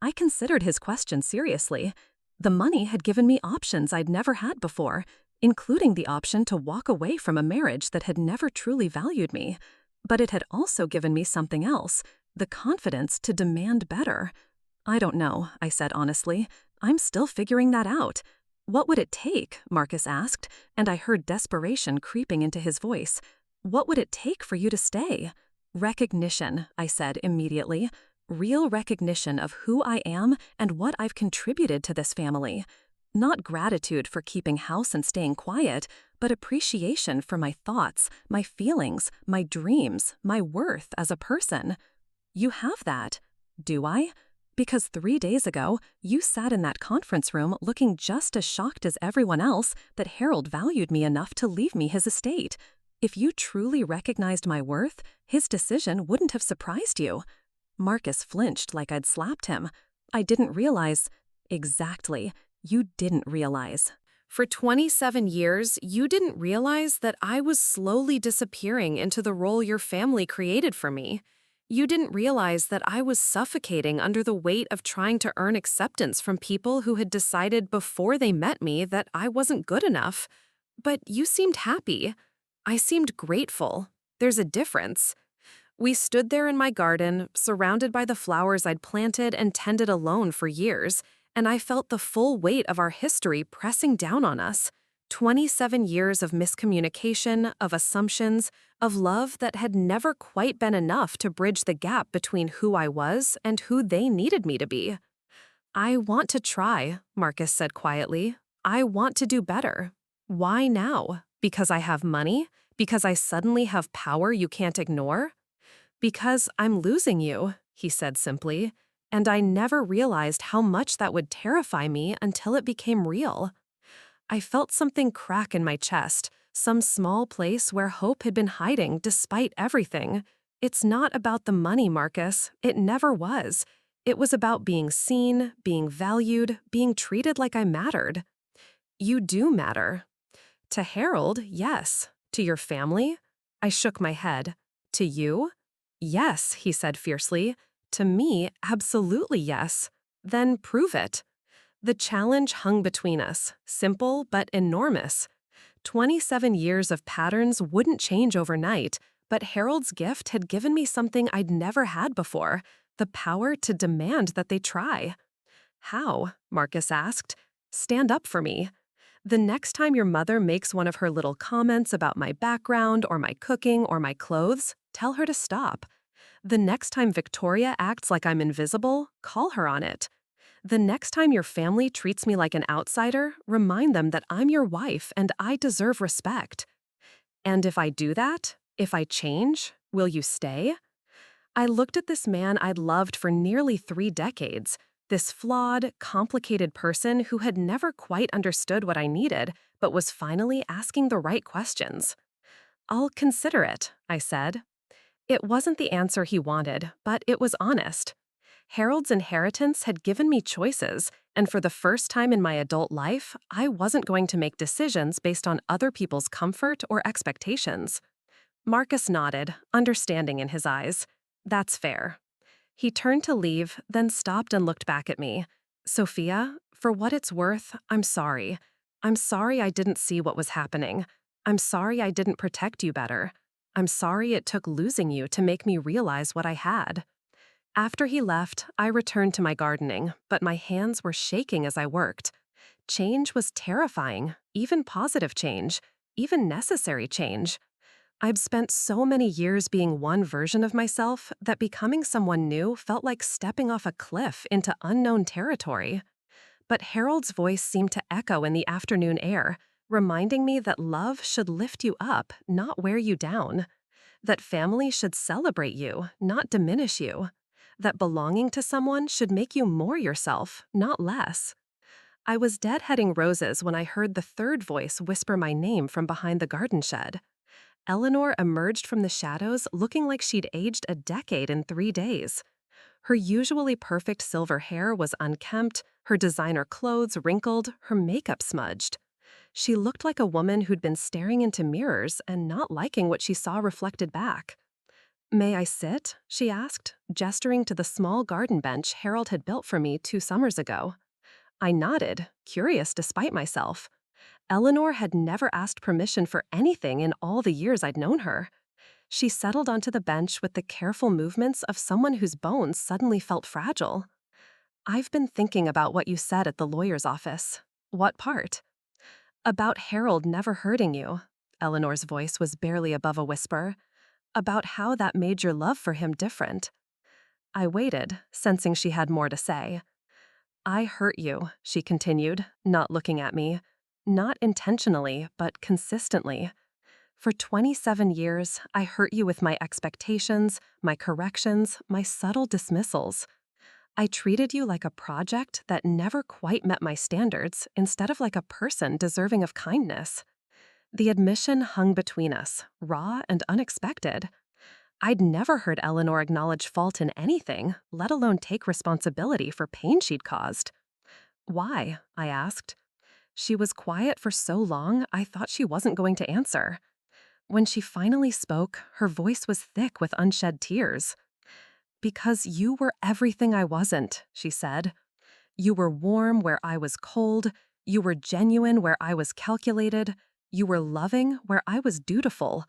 I considered his question seriously. The money had given me options I'd never had before, including the option to walk away from a marriage that had never truly valued me. But it had also given me something else, the confidence to demand better. "I don't know," I said honestly. "I'm still figuring that out." "What would it take?" Marcus asked, and I heard desperation creeping into his voice. "What would it take for you to stay?" "Recognition," I said immediately. "Real recognition of who I am and what I've contributed to this family. Not gratitude for keeping house and staying quiet, but appreciation for my thoughts, my feelings, my dreams, my worth as a person." "You have that." "Do I?" "Because 3 days ago, you sat in that conference room looking just as shocked as everyone else that Harold valued me enough to leave me his estate. If you truly recognized my worth, his decision wouldn't have surprised you." Marcus flinched like I'd slapped him. "I didn't realize—" "Exactly. You didn't realize. For 27 years, you didn't realize that I was slowly disappearing into the role your family created for me. You didn't realize that I was suffocating under the weight of trying to earn acceptance from people who had decided before they met me that I wasn't good enough. But you seemed happy. I seemed grateful. There's a difference." We stood there in my garden, surrounded by the flowers I'd planted and tended alone for years, and I felt the full weight of our history pressing down on us. 27 years of miscommunication, of assumptions, of love that had never quite been enough to bridge the gap between who I was and who they needed me to be. "I want to try," Marcus said quietly. I want to do better. Why now? Because I have money? Because I suddenly have power you can't ignore? Because I'm losing you, he said simply, and I never realized how much that would terrify me until it became real. I felt something crack in my chest, some small place where hope had been hiding despite everything. It's not about the money, Marcus. It never was. It was about being seen, being valued, being treated like I mattered. You do matter. To Harold, yes. To your family? I shook my head. To you? Yes, he said fiercely. To me, absolutely yes. Then prove it. The challenge hung between us, simple but enormous. 27 years of patterns wouldn't change overnight, but Harold's gift had given me something I'd never had before, the power to demand that they try. How? Marcus asked. Stand up for me. The next time your mother makes one of her little comments about my background or my cooking or my clothes, tell her to stop. The next time Victoria acts like I'm invisible, call her on it. The next time your family treats me like an outsider, remind them that I'm your wife and I deserve respect. And if I do that, if I change, will you stay? I looked at this man I'd loved for nearly 3 decades, this flawed, complicated person who had never quite understood what I needed, but was finally asking the right questions. I'll consider it, I said. It wasn't the answer he wanted, but it was honest. Harold's inheritance had given me choices, and for the first time in my adult life, I wasn't going to make decisions based on other people's comfort or expectations. Marcus nodded, understanding in his eyes. That's fair. He turned to leave, then stopped and looked back at me. Sophia, for what it's worth, I'm sorry. I'm sorry I didn't see what was happening. I'm sorry I didn't protect you better. I'm sorry it took losing you to make me realize what I had. After he left, I returned to my gardening, but my hands were shaking as I worked. Change was terrifying, even positive change, even necessary change. I've spent so many years being one version of myself that becoming someone new felt like stepping off a cliff into unknown territory. But Harold's voice seemed to echo in the afternoon air, reminding me that love should lift you up, not wear you down. That family should celebrate you, not diminish you. That belonging to someone should make you more yourself, not less. I was deadheading roses when I heard the third voice whisper my name from behind the garden shed. Eleanor emerged from the shadows looking like she'd aged a decade in 3 days. Her usually perfect silver hair was unkempt, her designer clothes wrinkled, her makeup smudged. She looked like a woman who'd been staring into mirrors and not liking what she saw reflected back. "May I sit?" she asked, gesturing to the small garden bench Harold had built for me 2 summers ago. I nodded, curious despite myself. Eleanor had never asked permission for anything in all the years I'd known her. She settled onto the bench with the careful movements of someone whose bones suddenly felt fragile. "I've been thinking about what you said at the lawyer's office." "What part?" "About Harold never hurting you." Eleanor's voice was barely above a whisper. "About how that made your love for him different." I waited, sensing she had more to say. "I hurt you," she continued, not looking at me. "Not intentionally, but consistently. For 27 years, I hurt you with my expectations, my corrections, my subtle dismissals. I treated you like a project that never quite met my standards instead of like a person deserving of kindness." The admission hung between us, raw and unexpected. I'd never heard Eleanor acknowledge fault in anything, let alone take responsibility for pain she'd caused. "Why?" I asked. She was quiet for so long, I thought she wasn't going to answer. When she finally spoke, her voice was thick with unshed tears. "Because you were everything I wasn't," she said. "You were warm where I was cold. You were genuine where I was calculated. You were loving where I was dutiful.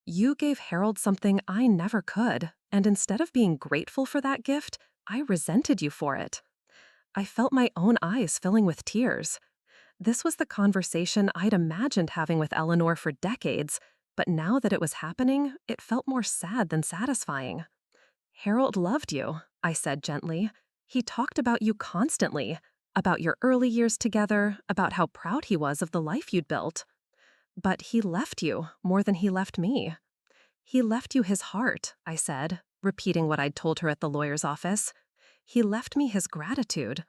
You gave Harold something I never could, and instead of being grateful for that gift, I resented you for it." I felt my own eyes filling with tears. This was the conversation I'd imagined having with Eleanor for decades, but now that it was happening, it felt more sad than satisfying. "Harold loved you," I said gently. "He talked about you constantly. about your early years together, about how proud he was of the life you'd built. But he left you more than he left me. He left you his heart, I said, repeating what I'd told her at the lawyer's office. He left me his gratitude.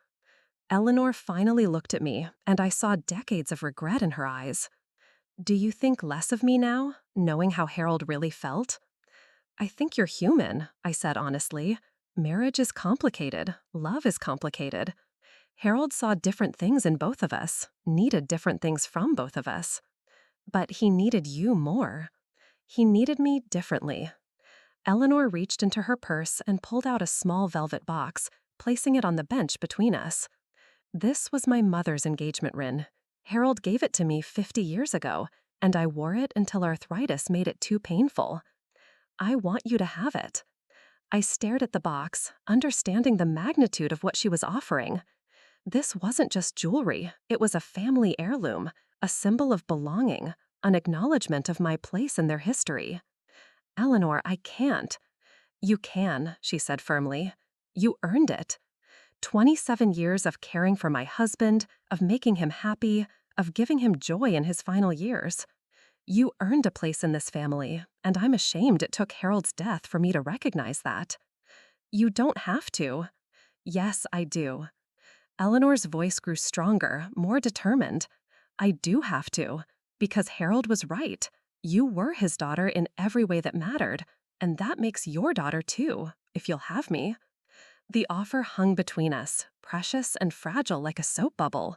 Eleanor finally looked at me, and I saw decades of regret in her eyes. Do you think less of me now, knowing how Harold really felt? I think you're human, I said honestly. Marriage is complicated. Love is complicated. Harold saw different things in both of us, needed different things from both of us. But he needed you more. He needed me differently. Eleanor reached into her purse and pulled out a small velvet box, placing it on the bench between us. This was my mother's engagement ring. Harold gave it to me 50 years ago, and I wore it until arthritis made it too painful. I want you to have it. I stared at the box, understanding the magnitude of what she was offering. This wasn't just jewelry, it was a family heirloom, a symbol of belonging, an acknowledgement of my place in their history. Eleanor, I can't. You can, she said firmly. You earned it. 27 years of caring for my husband, of making him happy, of giving him joy in his final years. You earned a place in this family, and I'm ashamed it took Harold's death for me to recognize that. You don't have to. Yes, I do. Eleanor's voice grew stronger, more determined. I do have to, because Harold was right. You were his daughter in every way that mattered, and that makes your daughter too, if you'll have me. The offer hung between us, precious and fragile like a soap bubble.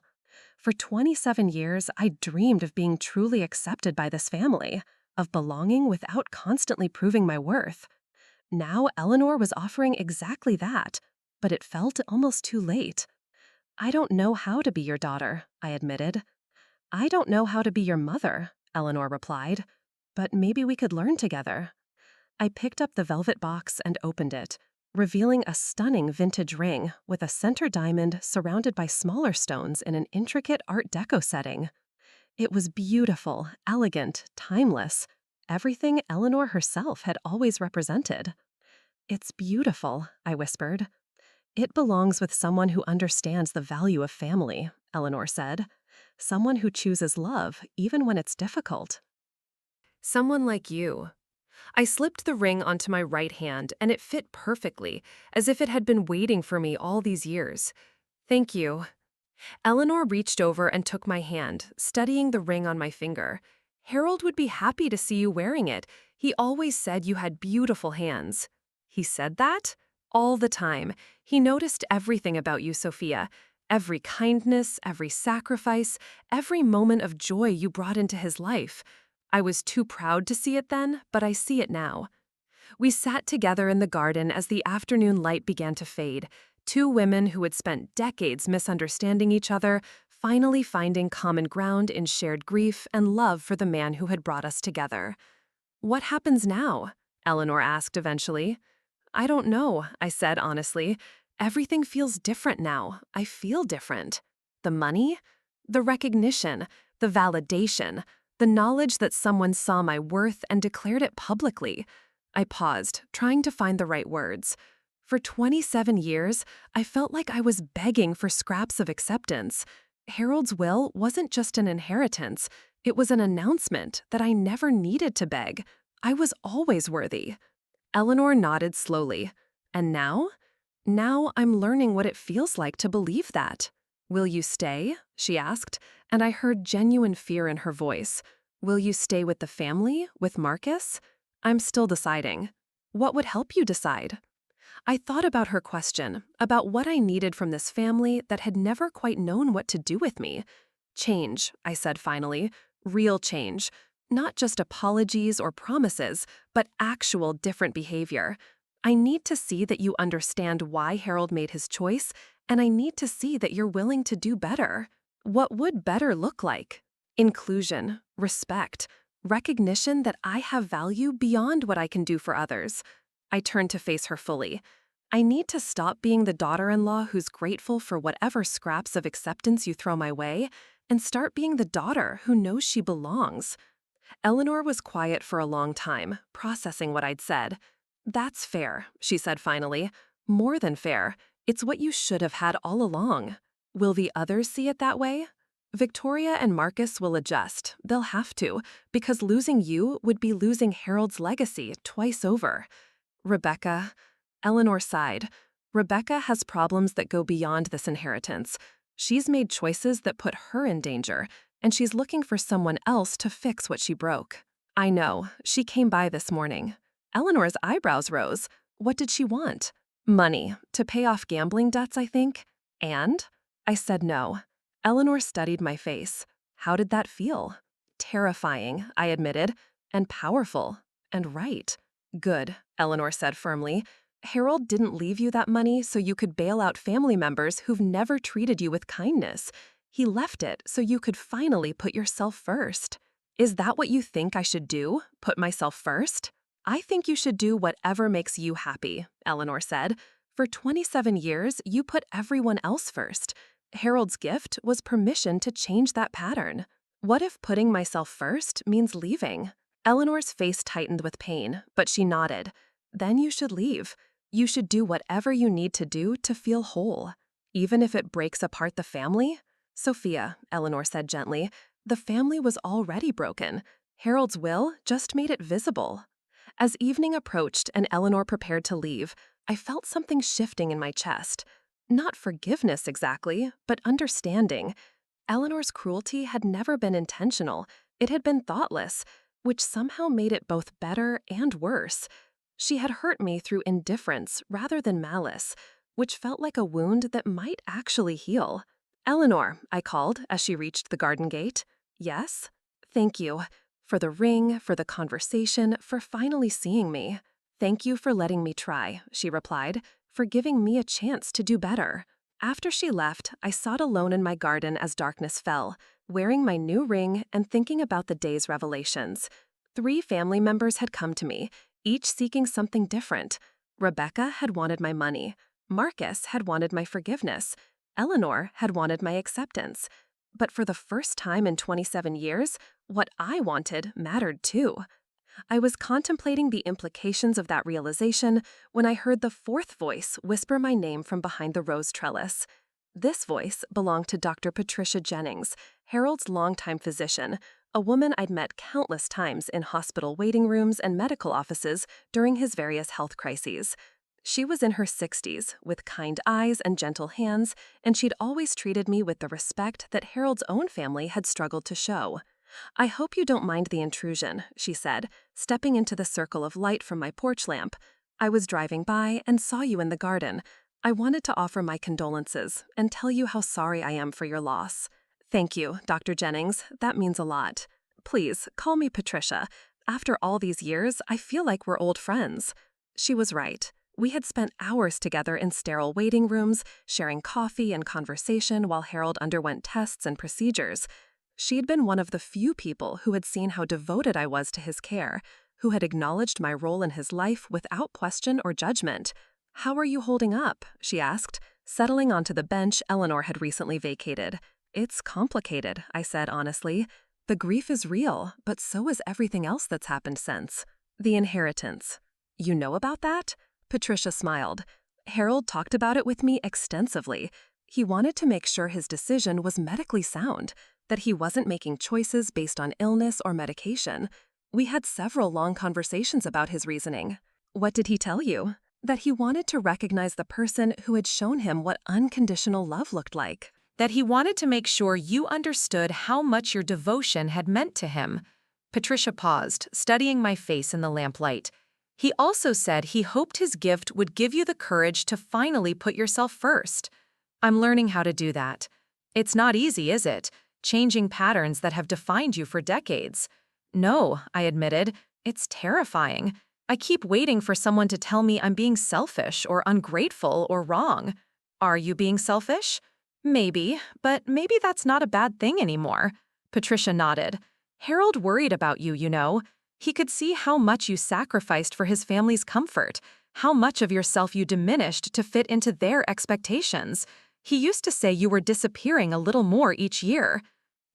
For 27 years, I dreamed of being truly accepted by this family, of belonging without constantly proving my worth. Now Eleanor was offering exactly that, but it felt almost too late. I don't know how to be your daughter, I admitted. I don't know how to be your mother, Eleanor replied, but maybe we could learn together. I picked up the velvet box and opened it, revealing a stunning vintage ring with a center diamond surrounded by smaller stones in an intricate Art Deco setting. It was beautiful, elegant, timeless, everything Eleanor herself had always represented. It's beautiful, I whispered. It belongs with someone who understands the value of family, Eleanor said. Someone who chooses love even when it's difficult. Someone like you. I slipped the ring onto my right hand, and it fit perfectly, as if it had been waiting for me all these years. Thank you. Eleanor reached over and took my hand, studying the ring on my finger. Harold would be happy to see you wearing it. He always said you had beautiful hands. He said that? All the time. He noticed everything about you, Sophia. Every kindness, every sacrifice, every moment of joy you brought into his life. I was too proud to see it then, but I see it now. We sat together in the garden as the afternoon light began to fade, two women who had spent decades misunderstanding each other, finally finding common ground in shared grief and love for the man who had brought us together. What happens now? Eleanor asked eventually. I don't know, I said honestly. Everything feels different now. I feel different. The money? The recognition, the validation, the knowledge that someone saw my worth and declared it publicly. I paused, trying to find the right words. For 27 years, I felt like I was begging for scraps of acceptance. Harold's will wasn't just an inheritance. It was an announcement that I never needed to beg. I was always worthy. Eleanor nodded slowly. And now? Now I'm learning what it feels like to believe that. Will you stay? She asked, and I heard genuine fear in her voice. Will you stay with the family, with Marcus? I'm still deciding. What would help you decide? I thought about her question, about what I needed from this family that had never quite known what to do with me. Change, I said finally. Real change. Not just apologies or promises, but actual different behavior. I need to see that you understand why Harold made his choice, and I need to see that you're willing to do better. What would better look like? Inclusion, respect, recognition that I have value beyond what I can do for others. I turned to face her fully. I need to stop being the daughter-in-law who's grateful for whatever scraps of acceptance you throw my way, and start being the daughter who knows she belongs. Eleanor was quiet for a long time, processing what I'd said. That's fair, she said finally. More than fair. It's what you should have had all along. Will the others see it that way? Victoria and Marcus will adjust. They'll have to, because losing you would be losing Harold's legacy twice over. Rebecca. Eleanor sighed. Rebecca has problems that go beyond this inheritance. She's made choices that put her in danger, and she's looking for someone else to fix what she broke. I know. She came by this morning. Eleanor's eyebrows rose. What did she want? Money. To pay off gambling debts, I think. And? I said no. Eleanor studied my face. How did that feel? Terrifying, I admitted, and powerful, and right. Good, Eleanor said firmly. Harold didn't leave you that money so you could bail out family members who've never treated you with kindness. He left it so you could finally put yourself first. Is that what you think I should do? Put myself first? I think you should do whatever makes you happy, Eleanor said. For 27 years, you put everyone else first. Harold's gift was permission to change that pattern. What if putting myself first means leaving? Eleanor's face tightened with pain, but she nodded. Then you should leave. You should do whatever you need to do to feel whole. Even if it breaks apart the family? Sophia, Eleanor said gently, the family was already broken. Harold's will just made it visible. As evening approached and Eleanor prepared to leave, I felt something shifting in my chest. Not forgiveness exactly, but understanding. Eleanor's cruelty had never been intentional. It had been thoughtless, which somehow made it both better and worse. She had hurt me through indifference rather than malice, which felt like a wound that might actually heal. Eleanor, I called as she reached the garden gate. Yes? Thank you. For the ring, for the conversation, for finally seeing me. Thank you for letting me try, she replied, for giving me a chance to do better. After she left, I sat alone in my garden as darkness fell, wearing my new ring and thinking about the day's revelations. 3 family members had come to me, each seeking something different. Rebecca had wanted my money. Marcus had wanted my forgiveness. Eleanor had wanted my acceptance. But for the first time in 27 years, what I wanted mattered too. I was contemplating the implications of that realization when I heard the 4th voice whisper my name from behind the rose trellis. This voice belonged to Dr. Patricia Jennings, Harold's longtime physician, a woman I'd met countless times in hospital waiting rooms and medical offices during his various health crises. She was in her 60s, with kind eyes and gentle hands, and she'd always treated me with the respect that Harold's own family had struggled to show. I hope you don't mind the intrusion, she said, stepping into the circle of light from my porch lamp. I was driving by and saw you in the garden. I wanted to offer my condolences and tell you how sorry I am for your loss. Thank you, Dr. Jennings. That means a lot. Please, call me Patricia. After all these years, I feel like we're old friends. She was right. We had spent hours together in sterile waiting rooms, sharing coffee and conversation while Harold underwent tests and procedures. She'd been one of the few people who had seen how devoted I was to his care, who had acknowledged my role in his life without question or judgment. How are you holding up? She asked, settling onto the bench Eleanor had recently vacated. It's complicated, I said honestly. The grief is real, but so is everything else that's happened since. The inheritance. You know about that? Patricia smiled. Harold talked about it with me extensively. He wanted to make sure his decision was medically sound, that he wasn't making choices based on illness or medication. We had several long conversations about his reasoning. What did he tell you? That he wanted to recognize the person who had shown him what unconditional love looked like. That he wanted to make sure you understood how much your devotion had meant to him. Patricia paused, studying my face in the lamplight. He also said he hoped his gift would give you the courage to finally put yourself first. I'm learning how to do that. It's not easy, is it? Changing patterns that have defined you for decades. No, I admitted. It's terrifying. I keep waiting for someone to tell me I'm being selfish or ungrateful or wrong. Are you being selfish? Maybe, but maybe that's not a bad thing anymore. Patricia nodded. Harold worried about you, you know. He could see how much you sacrificed for his family's comfort, how much of yourself you diminished to fit into their expectations. He used to say you were disappearing a little more each year.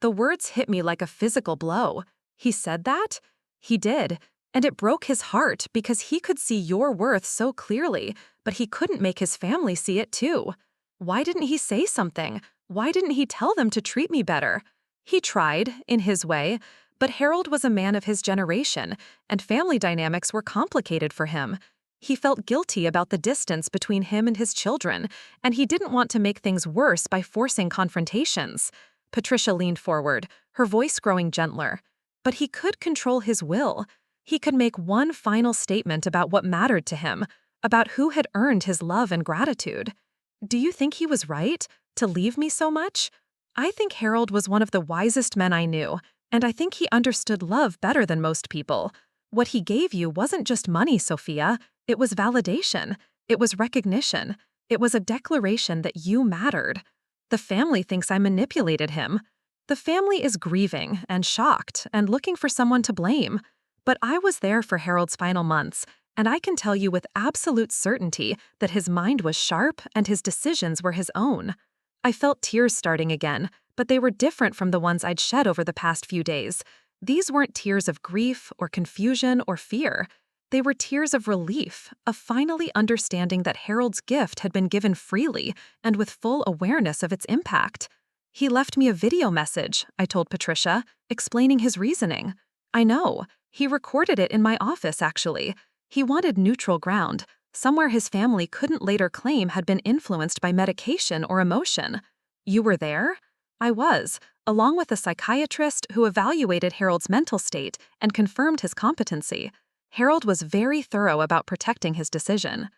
The words hit me like a physical blow. He said that? He did, and it broke his heart because he could see your worth so clearly, but he couldn't make his family see it too. Why didn't he say something? Why didn't he tell them to treat me better? He tried, in his way, but Harold was a man of his generation, and family dynamics were complicated for him. He felt guilty about the distance between him and his children, and he didn't want to make things worse by forcing confrontations. Patricia leaned forward, her voice growing gentler. But he could control his will. He could make one final statement about what mattered to him, about who had earned his love and gratitude. Do you think he was right to leave me so much? I think Harold was one of the wisest men I knew, and I think he understood love better than most people. What he gave you wasn't just money, Sophia. It was validation. It was recognition. It was a declaration that you mattered. The family thinks I manipulated him. The family is grieving and shocked and looking for someone to blame. But I was there for Harold's final months, and I can tell you with absolute certainty that his mind was sharp and his decisions were his own. I felt tears starting again, but they were different from the ones I'd shed over the past few days. These weren't tears of grief or confusion or fear. They were tears of relief, of finally understanding that Harold's gift had been given freely and with full awareness of its impact. He left me a video message, I told Patricia, explaining his reasoning. I know. He recorded it in my office, actually. He wanted neutral ground, somewhere his family couldn't later claim had been influenced by medication or emotion. You were there? I was, along with a psychiatrist who evaluated Harold's mental state and confirmed his competency. Harold was very thorough about protecting his decision.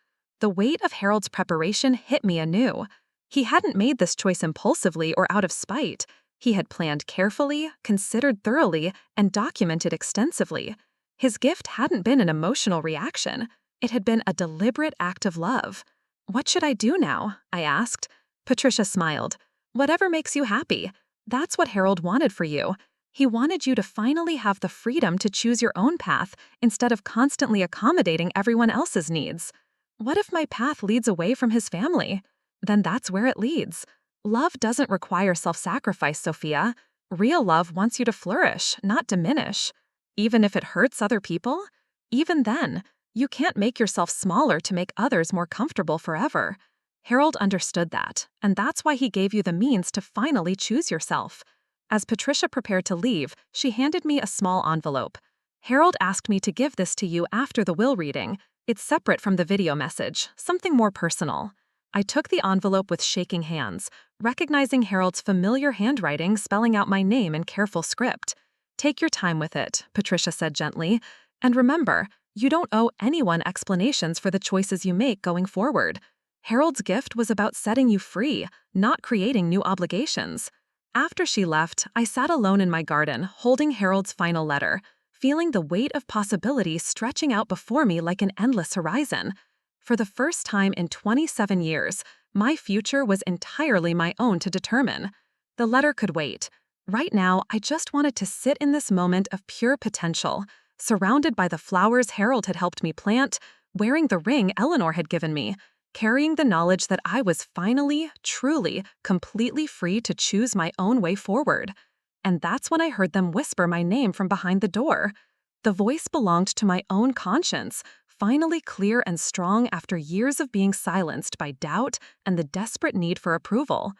The weight of Harold's preparation hit me anew. He hadn't made this choice impulsively or out of spite. He had planned carefully, considered thoroughly, and documented extensively. His gift hadn't been an emotional reaction. It had been a deliberate act of love. What should I do now? I asked. Patricia smiled. Whatever makes you happy. That's what Harold wanted for you. He wanted you to finally have the freedom to choose your own path instead of constantly accommodating everyone else's needs. What if my path leads away from his family? Then that's where it leads. Love doesn't require self-sacrifice, Sophia. Real love wants you to flourish, not diminish. Even if it hurts other people? Even then, you can't make yourself smaller to make others more comfortable forever. Harold understood that, and that's why he gave you the means to finally choose yourself. As Patricia prepared to leave, she handed me a small envelope. Harold asked me to give this to you after the will reading. It's separate from the video message, something more personal. I took the envelope with shaking hands, recognizing Harold's familiar handwriting spelling out my name in careful script. Take your time with it, Patricia said gently. And remember, you don't owe anyone explanations for the choices you make going forward. Harold's gift was about setting you free, not creating new obligations. After she left, I sat alone in my garden, holding Harold's final letter, feeling the weight of possibility stretching out before me like an endless horizon. For the first time in 27 years, my future was entirely my own to determine. The letter could wait. Right now, I just wanted to sit in this moment of pure potential, surrounded by the flowers Harold had helped me plant, wearing the ring Eleanor had given me, carrying the knowledge that I was finally, truly, completely free to choose my own way forward. And that's when I heard them whisper my name from behind the door. The voice belonged to my own conscience, finally clear and strong after years of being silenced by doubt and the desperate need for approval.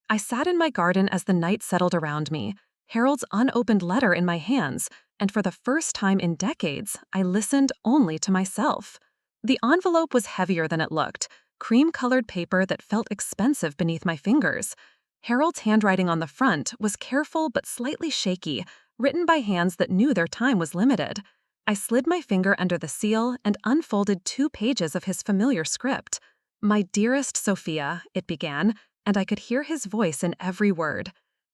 I sat in my garden as the night settled around me, Harold's unopened letter in my hands, and for the first time in decades, I listened only to myself. The envelope was heavier than it looked, cream-colored paper that felt expensive beneath my fingers. Harold's handwriting on the front was careful but slightly shaky, written by hands that knew their time was limited. I slid my finger under the seal and unfolded 2 pages of his familiar script. "My dearest Sophia," it began, and I could hear his voice in every word.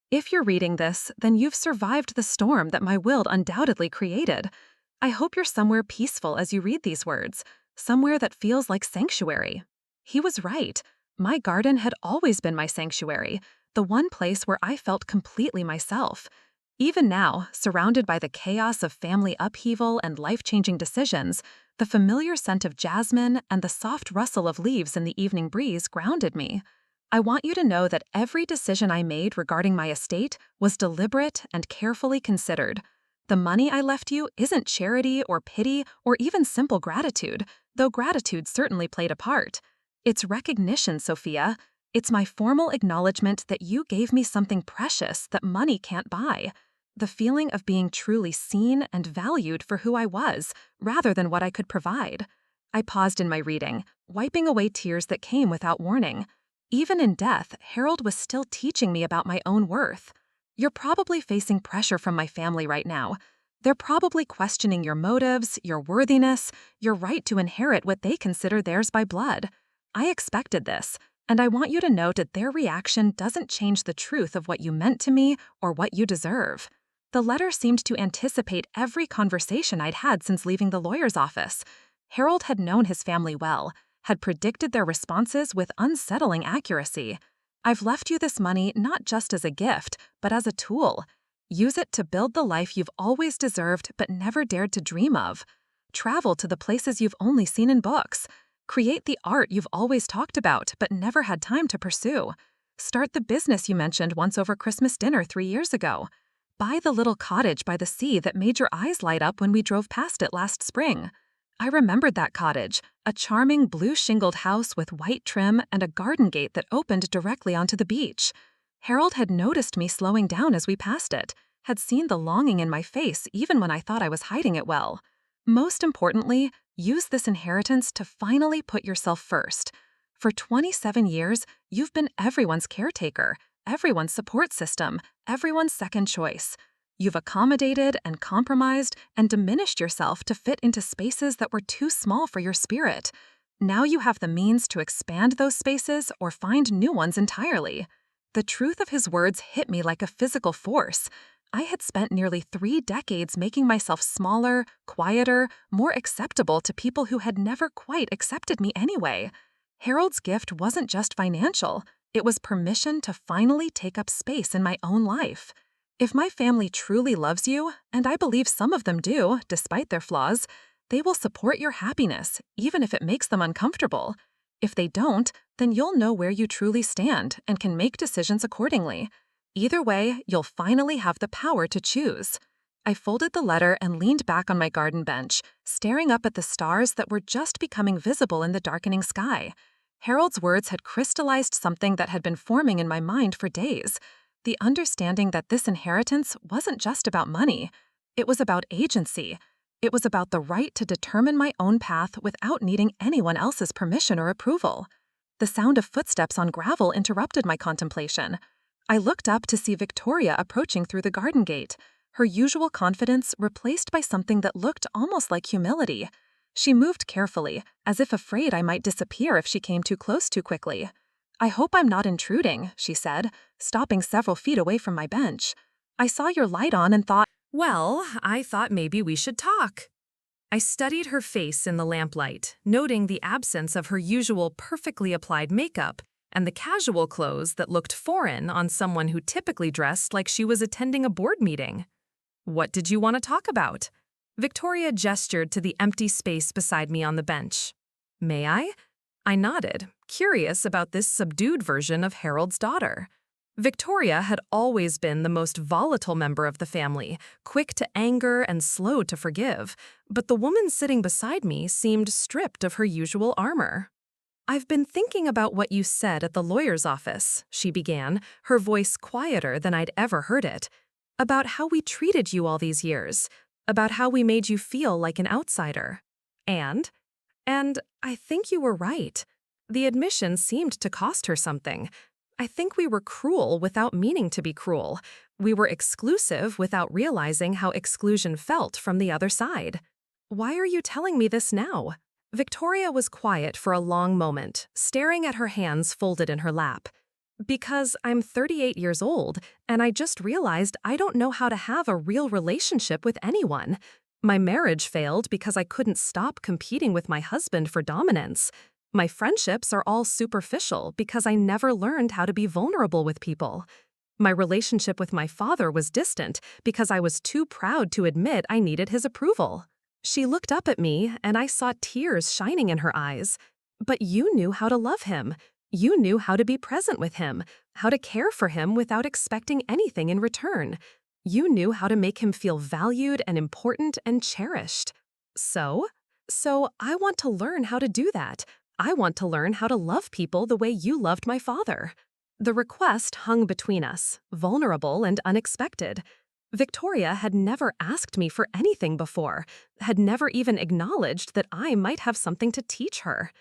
"If you're reading this, then you've survived the storm that my will undoubtedly created. I hope you're somewhere peaceful as you read these words, somewhere that feels like sanctuary." He was right. My garden had always been my sanctuary, the one place where I felt completely myself. Even now, surrounded by the chaos of family upheaval and life-changing decisions, the familiar scent of jasmine and the soft rustle of leaves in the evening breeze grounded me. I want you to know that every decision I made regarding my estate was deliberate and carefully considered. The money I left you isn't charity or pity or even simple gratitude, though gratitude certainly played a part. It's recognition, Sophia. It's my formal acknowledgement that you gave me something precious that money can't buy. The feeling of being truly seen and valued for who I was, rather than what I could provide. I paused in my reading, wiping away tears that came without warning. Even in death, Harold was still teaching me about my own worth. You're probably facing pressure from my family right now. They're probably questioning your motives, your worthiness, your right to inherit what they consider theirs by blood. I expected this, and I want you to know that their reaction doesn't change the truth of what you meant to me or what you deserve. The letter seemed to anticipate every conversation I'd had since leaving the lawyer's office. Harold had known his family well, had predicted their responses with unsettling accuracy. I've left you this money not just as a gift, but as a tool. Use it to build the life you've always deserved but never dared to dream of. Travel to the places you've only seen in books. Create the art you've always talked about but never had time to pursue. Start the business you mentioned once over Christmas dinner 3 years ago. Buy the little cottage by the sea that made your eyes light up when we drove past it last spring. I remembered that cottage, a charming blue-shingled house with white trim and a garden gate that opened directly onto the beach. Harold had noticed me slowing down as we passed it, had seen the longing in my face even when I thought I was hiding it well. Most importantly, use this inheritance to finally put yourself first. For 27 years, you've been everyone's caretaker, everyone's support system, everyone's second choice. You've accommodated and compromised and diminished yourself to fit into spaces that were too small for your spirit. Now you have the means to expand those spaces or find new ones entirely. The truth of his words hit me like a physical force. I had spent nearly 3 decades making myself smaller, quieter, more acceptable to people who had never quite accepted me anyway. Harold's gift wasn't just financial. It was permission to finally take up space in my own life. If my family truly loves you, and I believe some of them do, despite their flaws, they will support your happiness, even if it makes them uncomfortable. If they don't, then you'll know where you truly stand and can make decisions accordingly. Either way, you'll finally have the power to choose. I folded the letter and leaned back on my garden bench, staring up at the stars that were just becoming visible in the darkening sky. Harold's words had crystallized something that had been forming in my mind for days. The understanding that this inheritance wasn't just about money. It was about agency. It was about the right to determine my own path without needing anyone else's permission or approval. The sound of footsteps on gravel interrupted my contemplation. I looked up to see Victoria approaching through the garden gate, her usual confidence replaced by something that looked almost like humility. She moved carefully, as if afraid I might disappear if she came too close too quickly. "I hope I'm not intruding," she said, stopping several feet away from my bench. "I saw your light on and thought—" Well, I thought maybe we should talk. I studied her face in the lamplight, noting the absence of her usual perfectly applied makeup and the casual clothes that looked foreign on someone who typically dressed like she was attending a board meeting. "What did you want to talk about?" Victoria gestured to the empty space beside me on the bench. "May I?" I nodded, curious about this subdued version of Harold's daughter. Victoria had always been the most volatile member of the family, quick to anger and slow to forgive, but the woman sitting beside me seemed stripped of her usual armor. "I've been thinking about what you said at the lawyer's office," she began, her voice quieter than I'd ever heard it, "about how we treated you all these years, about how we made you feel like an outsider. And I think you were right. The admission seemed to cost her something. I think we were cruel without meaning to be cruel. We were exclusive without realizing how exclusion felt from the other side. Why are you telling me this now?" Victoria was quiet for a long moment, staring at her hands folded in her lap. "Because I'm 38 years old, and I just realized I don't know how to have a real relationship with anyone. My marriage failed because I couldn't stop competing with my husband for dominance. My friendships are all superficial because I never learned how to be vulnerable with people. My relationship with my father was distant because I was too proud to admit I needed his approval." She looked up at me, and I saw tears shining in her eyes. "But you knew how to love him. You knew how to be present with him, how to care for him without expecting anything in return. You knew how to make him feel valued and important and cherished. So I want to learn how to do that. I want to learn how to love people the way you loved my father. The request hung between us, vulnerable and unexpected. Victoria had never asked me for anything before, had never even acknowledged that I might have something to teach her.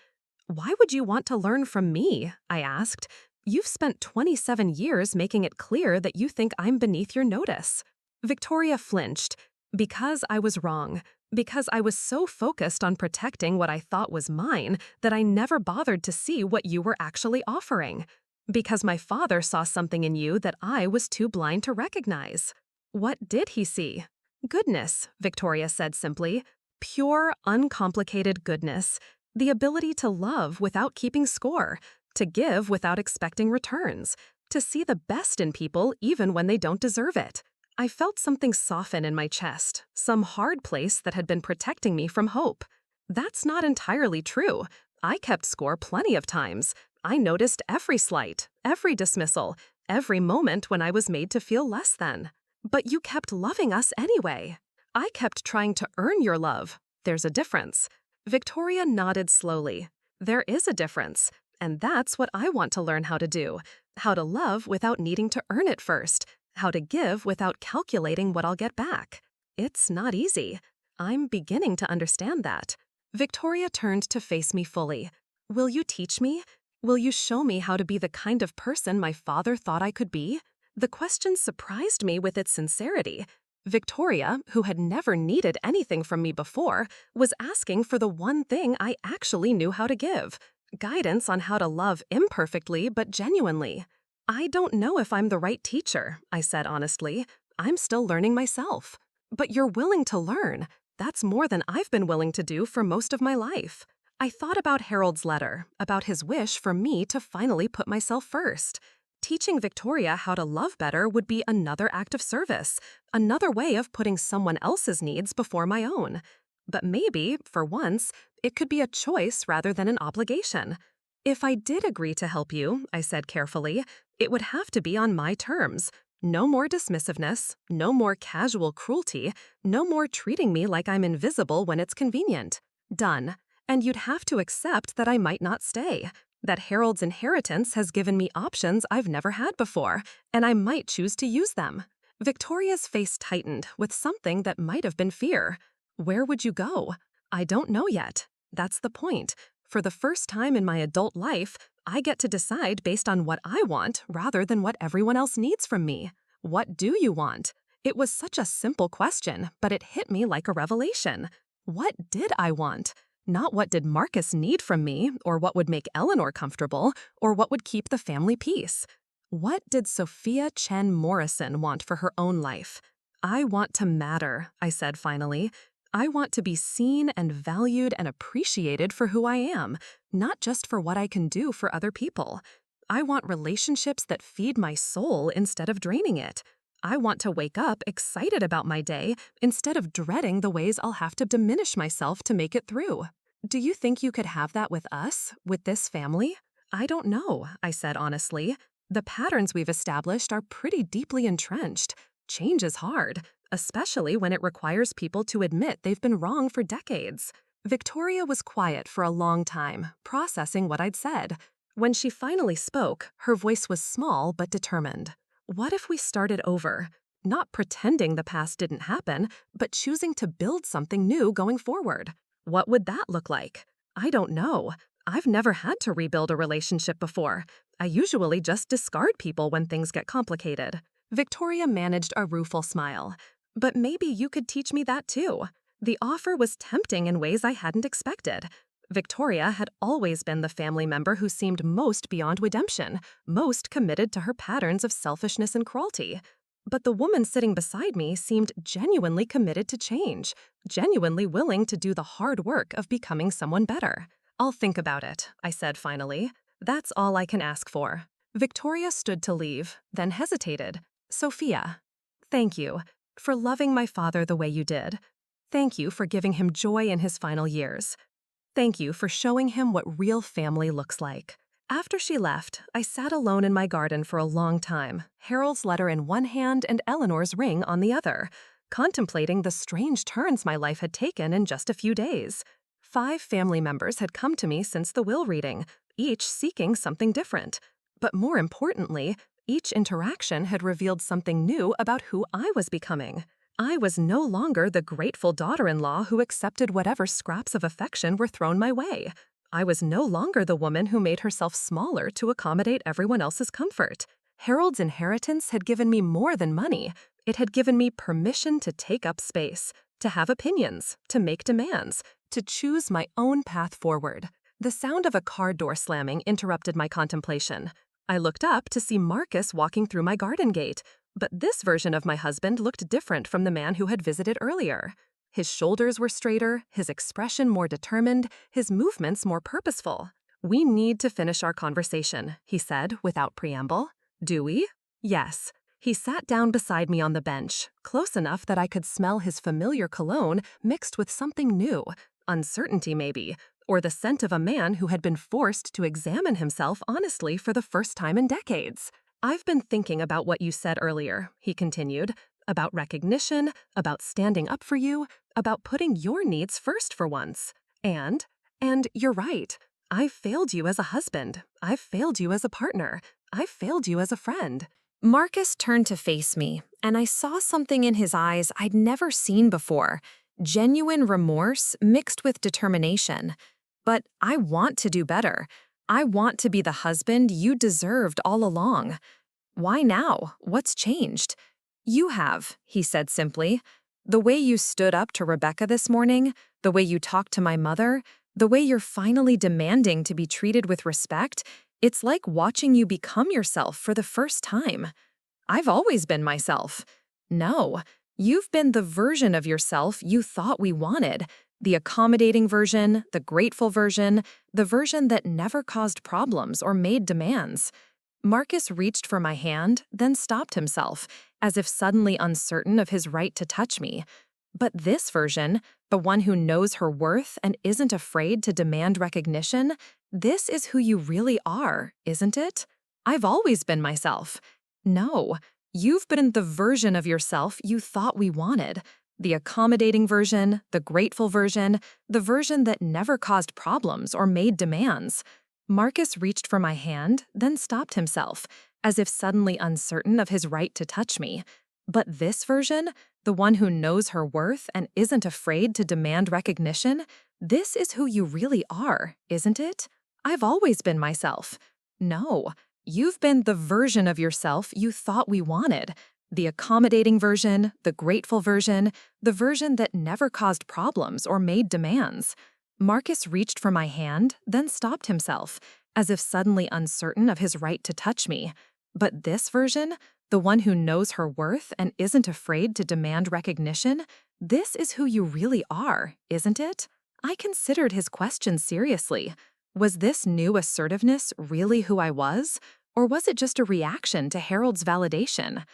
"Why would you want to learn from me?" I asked. "You've spent 27 years making it clear that you think I'm beneath your notice." Victoria flinched. Because I was wrong. Because I was so focused on protecting what I thought was mine that I never bothered to see what you were actually offering. Because my father saw something in you that I was too blind to recognize. What did he see? Goodness, Victoria said simply. Pure, uncomplicated goodness. The ability to love without keeping score, to give without expecting returns, to see the best in people even when they don't deserve it. I felt something soften in my chest, some hard place that had been protecting me from hope. That's not entirely true. I kept score plenty of times. I noticed every slight, every dismissal, every moment when I was made to feel less than. But you kept loving us anyway. I kept trying to earn your love. There's a difference. Victoria nodded slowly. There is a difference, and that's what I want to learn how to do. How to love without needing to earn it first. How to give without calculating what I'll get back. It's not easy. I'm beginning to understand that. Victoria turned to face me fully. Will you teach me? Will you show me how to be the kind of person my father thought I could be? The question surprised me with its sincerity. Victoria, who had never needed anything from me before, was asking for the one thing I actually knew how to give. Guidance on how to love imperfectly but genuinely. I don't know if I'm the right teacher, I said honestly. I'm still learning myself. But you're willing to learn. That's more than I've been willing to do for most of my life. I thought about Harold's letter, about his wish for me to finally put myself first. Teaching Victoria how to love better would be another act of service, another way of putting someone else's needs before my own. But maybe, for once, it could be a choice rather than an obligation. If I did agree to help you, I said carefully, it would have to be on my terms. No more dismissiveness, no more casual cruelty, no more treating me like I'm invisible when it's convenient. Done. And you'd have to accept that I might not stay. That Harold's inheritance has given me options I've never had before, and I might choose to use them. Victoria's face tightened with something that might have been fear. Where would you go? I don't know yet. That's the point. For the first time in my adult life, I get to decide based on what I want rather than what everyone else needs from me. What do you want? It was such a simple question, but it hit me like a revelation. What did I want? Not what did Marcus need from me, or what would make Eleanor comfortable, or what would keep the family peace. What did Sophia Chen Morrison want for her own life? I want to matter, I said finally. I want to be seen and valued and appreciated for who I am, not just for what I can do for other people. I want relationships that feed my soul instead of draining it. I want to wake up excited about my day instead of dreading the ways I'll have to diminish myself to make it through. Do you think you could have that with us, with this family? I don't know, I said honestly. The patterns we've established are pretty deeply entrenched. Change is hard, especially when it requires people to admit they've been wrong for decades. Victoria was quiet for a long time, processing what I'd said. When she finally spoke, her voice was small but determined. What if we started over? Not pretending the past didn't happen, but choosing to build something new going forward. What would that look like? I don't know. I've never had to rebuild a relationship before. I usually just discard people when things get complicated. Victoria managed a rueful smile. But maybe you could teach me that too. The offer was tempting in ways I hadn't expected. Victoria had always been the family member who seemed most beyond redemption, most committed to her patterns of selfishness and cruelty. But the woman sitting beside me seemed genuinely committed to change, genuinely willing to do the hard work of becoming someone better. I'll think about it, I said finally. That's all I can ask for. Victoria stood to leave, then hesitated. Sophia, thank you for loving my father the way you did. Thank you for giving him joy in his final years. Thank you for showing him what real family looks like. After she left, I sat alone in my garden for a long time, Harold's letter in one hand and Eleanor's ring on the other, contemplating the strange turns my life had taken in just a few days. 5 family members had come to me since the will reading, each seeking something different. But more importantly, each interaction had revealed something new about who I was becoming. I was no longer the grateful daughter-in-law who accepted whatever scraps of affection were thrown my way. I was no longer the woman who made herself smaller to accommodate everyone else's comfort. Harold's inheritance had given me more than money. It had given me permission to take up space, to have opinions, to make demands, to choose my own path forward. The sound of a car door slamming interrupted my contemplation. I looked up to see Marcus walking through my garden gate, but this version of my husband looked different from the man who had visited earlier. His shoulders were straighter, his expression more determined, his movements more purposeful. "We need to finish our conversation," he said without preamble. "Do we?" "Yes." He sat down beside me on the bench, close enough that I could smell his familiar cologne mixed with something new, uncertainty maybe, or the scent of a man who had been forced to examine himself honestly for the first time in decades. "I've been thinking about what you said earlier," he continued, "about recognition, about standing up for you, about putting your needs first for once. And you're right. I've failed you as a husband. I've failed you as a partner. I've failed you as a friend." Marcus turned to face me, and I saw something in his eyes I'd never seen before, genuine remorse mixed with determination. "But I want to do better. I want to be the husband you deserved all along." "Why now? What's changed?" "You have," he said simply. "The way you stood up to Rebecca this morning, the way you talked to my mother, the way you're finally demanding to be treated with respect, it's like watching you become yourself for the first time." "I've always been myself." "No, you've been the version of yourself you thought we wanted. The accommodating version, the grateful version, the version that never caused problems or made demands." Marcus reached for my hand, then stopped himself, as if suddenly uncertain of his right to touch me. "But this version, the one who knows her worth and isn't afraid to demand recognition, this is who you really are, isn't it?" "I've always been myself." "No, you've been the version of yourself you thought we wanted. The accommodating version, the grateful version, the version that never caused problems or made demands." Marcus reached for my hand, then stopped himself, as if suddenly uncertain of his right to touch me. "But this version, the one who knows her worth and isn't afraid to demand recognition, this is who you really are, isn't it?" "I've always been myself." "No, you've been the version of yourself you thought we wanted. The accommodating version, the grateful version, the version that never caused problems or made demands." Marcus reached for my hand, then stopped himself, as if suddenly uncertain of his right to touch me. "But this version, the one who knows her worth and isn't afraid to demand recognition, this is who you really are, isn't it?" I considered his question seriously. Was this new assertiveness really who I was, or was it just a reaction to Harold's validation?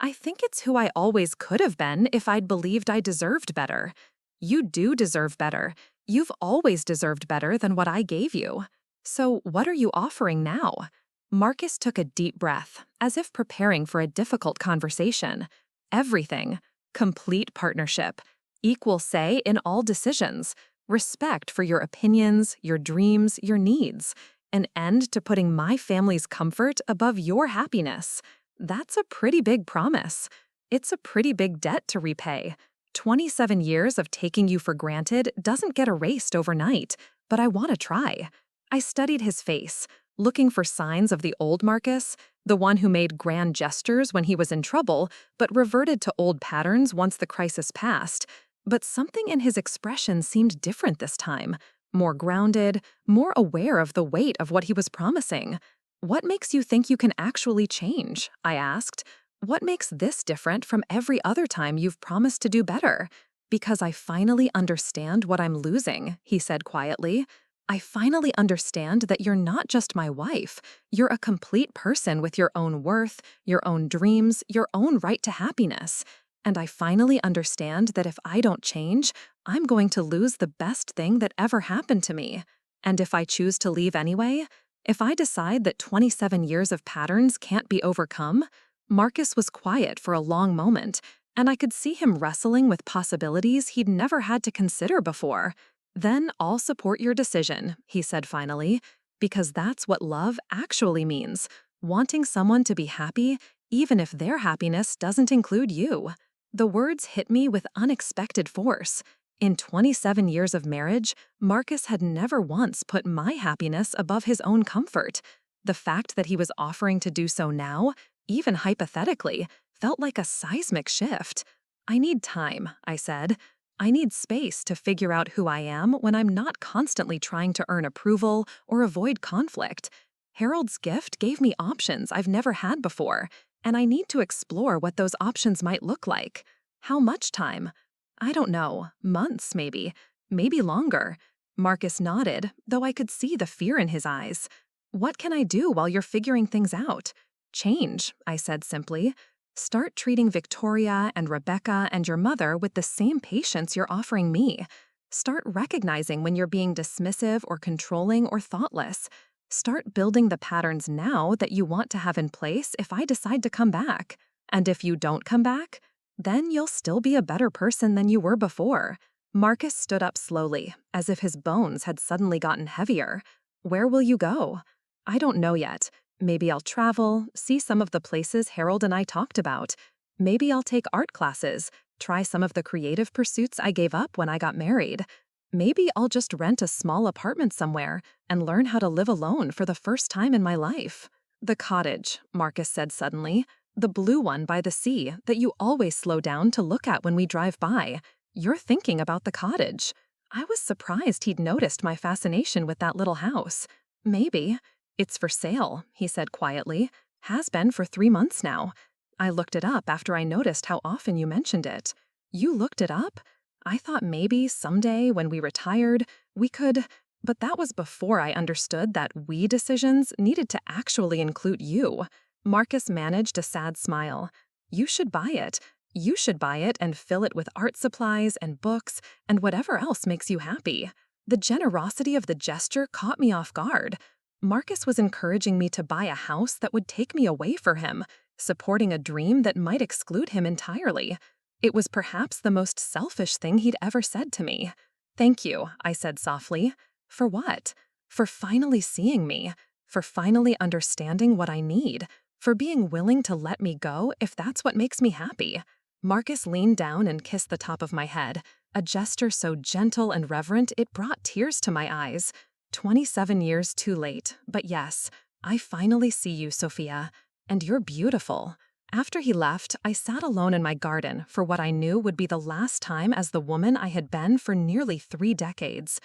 "I think it's who I always could have been if I'd believed I deserved better." "You do deserve better. You've always deserved better than what I gave you. So what are you offering now?" Marcus took a deep breath, as if preparing for a difficult conversation. "Everything. Complete partnership. Equal say in all decisions. Respect for your opinions, your dreams, your needs. An end to putting my family's comfort above your happiness." That's a pretty big promise. It's a pretty big debt to repay. 27 years of taking you for granted doesn't get erased overnight, but I want to try. I studied his face, looking for signs of the old Marcus, the one who made grand gestures when he was in trouble, but reverted to old patterns once the crisis passed. But something in his expression seemed different this time, more grounded, more aware of the weight of what he was promising. "What makes you think you can actually change?" I asked. "What makes this different from every other time you've promised to do better?" "Because I finally understand what I'm losing," he said quietly. "I finally understand that you're not just my wife. You're a complete person with your own worth, your own dreams, your own right to happiness. And I finally understand that if I don't change, I'm going to lose the best thing that ever happened to me. And if I choose to leave anyway, if I decide that 27 years of patterns can't be overcome." Marcus was quiet for a long moment, and I could see him wrestling with possibilities he'd never had to consider before. Then I'll support your decision, he said finally, because that's what love actually means, wanting someone to be happy, even if their happiness doesn't include you. The words hit me with unexpected force. In 27 years of marriage, Marcus had never once put my happiness above his own comfort. The fact that he was offering to do so now, even hypothetically, felt like a seismic shift. I need time, I said. I need space to figure out who I am when I'm not constantly trying to earn approval or avoid conflict. Harold's gift gave me options I've never had before, and I need to explore what those options might look like. How much time? I don't know, months maybe, maybe longer. Marcus nodded, though I could see the fear in his eyes. What can I do while you're figuring things out? Change, I said simply. Start treating Victoria and Rebecca and your mother with the same patience you're offering me. Start recognizing when you're being dismissive or controlling or thoughtless. Start building the patterns now that you want to have in place if I decide to come back. And if you don't come back, then you'll still be a better person than you were before. Marcus stood up slowly, as if his bones had suddenly gotten heavier. Where will you go? I don't know yet. Maybe I'll travel, see some of the places Harold and I talked about. Maybe I'll take art classes, try some of the creative pursuits I gave up when I got married. Maybe I'll just rent a small apartment somewhere and learn how to live alone for the first time in my life. The cottage, Marcus said suddenly. The blue one by the sea that you always slow down to look at when we drive by. You're thinking about the cottage. I was surprised he'd noticed my fascination with that little house. Maybe. It's for sale, he said quietly. Has been for 3 months now. I looked it up after I noticed how often you mentioned it. You looked it up? I thought maybe someday when we retired, we could… But that was before I understood that we decisions needed to actually include you. Marcus managed a sad smile. You should buy it. You should buy it and fill it with art supplies and books and whatever else makes you happy. The generosity of the gesture caught me off guard. Marcus was encouraging me to buy a house that would take me away from him, supporting a dream that might exclude him entirely. It was perhaps the most selfish thing he'd ever said to me. Thank you, I said softly. For what? For finally seeing me, for finally understanding what I need, for being willing to let me go if that's what makes me happy. Marcus leaned down and kissed the top of my head, a gesture so gentle and reverent it brought tears to my eyes. 27 years too late, but yes, I finally see you, Sophia, and you're beautiful. After he left, I sat alone in my garden for what I knew would be the last time as the woman I had been for nearly 3 decades.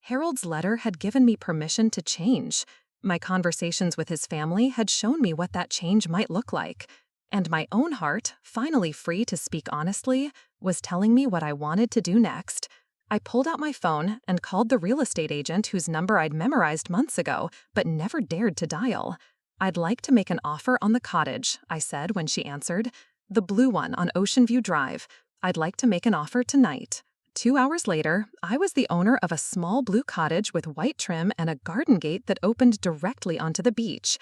Harold's letter had given me permission to change. My conversations with his family had shown me what that change might look like. And my own heart, finally free to speak honestly, was telling me what I wanted to do next. I pulled out my phone and called the real estate agent whose number I'd memorized months ago, but never dared to dial. I'd like to make an offer on the cottage, I said when she answered. The blue one on Ocean View Drive. I'd like to make an offer tonight. 2 hours later, I was the owner of a small blue cottage with white trim and a garden gate that opened directly onto the beach.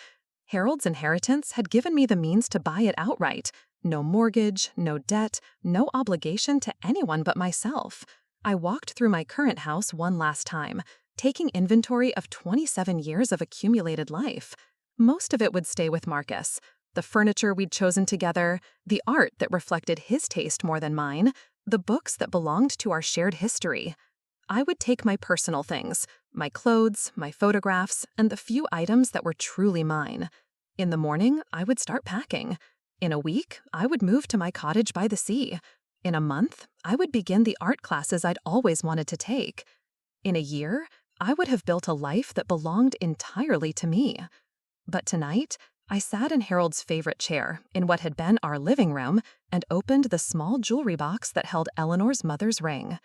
Harold's inheritance had given me the means to buy it outright. No mortgage, no debt, no obligation to anyone but myself. I walked through my current house one last time, taking inventory of 27 years of accumulated life. Most of it would stay with Marcus. The furniture we'd chosen together, the art that reflected his taste more than mine, the books that belonged to our shared history. I would take my personal things, my clothes, my photographs, and the few items that were truly mine. In the morning, I would start packing. In a week, I would move to my cottage by the sea. In a month, I would begin the art classes I'd always wanted to take. In a year, I would have built a life that belonged entirely to me. But tonight, I sat in Harold's favorite chair in what had been our living room and opened the small jewelry box that held Eleanor's mother's ring.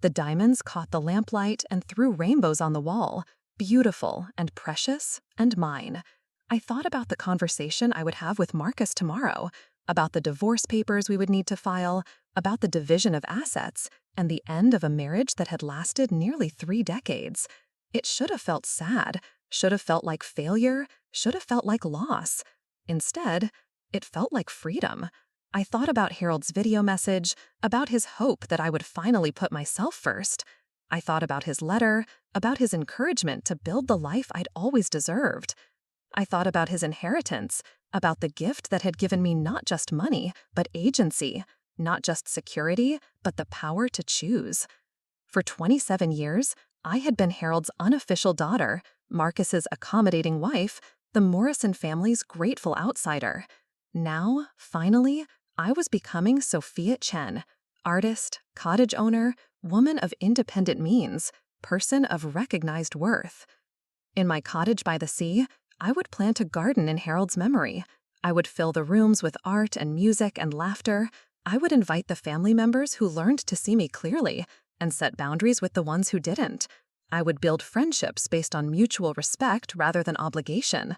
The diamonds caught the lamplight and threw rainbows on the wall, beautiful and precious and mine. I thought about the conversation I would have with Marcus tomorrow, about the divorce papers we would need to file, about the division of assets, and the end of a marriage that had lasted nearly 3 decades. It should have felt sad, should have felt like failure, should have felt like loss. Instead, it felt like freedom. I thought about Harold's video message, about his hope that I would finally put myself first. I thought about his letter, about his encouragement to build the life I'd always deserved. I thought about his inheritance, about the gift that had given me not just money, but agency, not just security, but the power to choose. For 27 years, I had been Harold's unofficial daughter, Marcus's accommodating wife, the Morrison family's grateful outsider. Now, finally, I was becoming Sophia Chen, artist, cottage owner, woman of independent means, person of recognized worth. In my cottage by the sea, I would plant a garden in Harold's memory. I would fill the rooms with art and music and laughter. I would invite the family members who learned to see me clearly and set boundaries with the ones who didn't. I would build friendships based on mutual respect rather than obligation.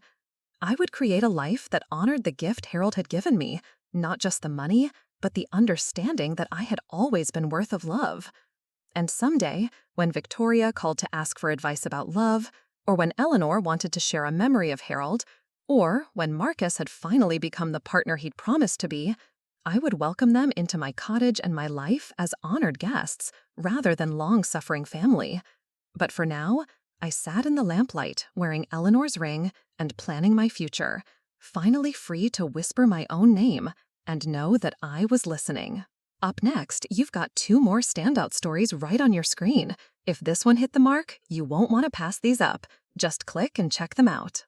I would create a life that honored the gift Harold had given me, not just the money, but the understanding that I had always been worth of love. And someday, when Victoria called to ask for advice about love, or when Eleanor wanted to share a memory of Harold, or when Marcus had finally become the partner he'd promised to be, I would welcome them into my cottage and my life as honored guests, rather than long-suffering family. But for now, I sat in the lamplight, wearing Eleanor's ring and planning my future, finally free to whisper my own name and know that I was listening. Up next, you've got 2 more standout stories right on your screen. If this one hit the mark, you won't want to pass these up. Just click and check them out.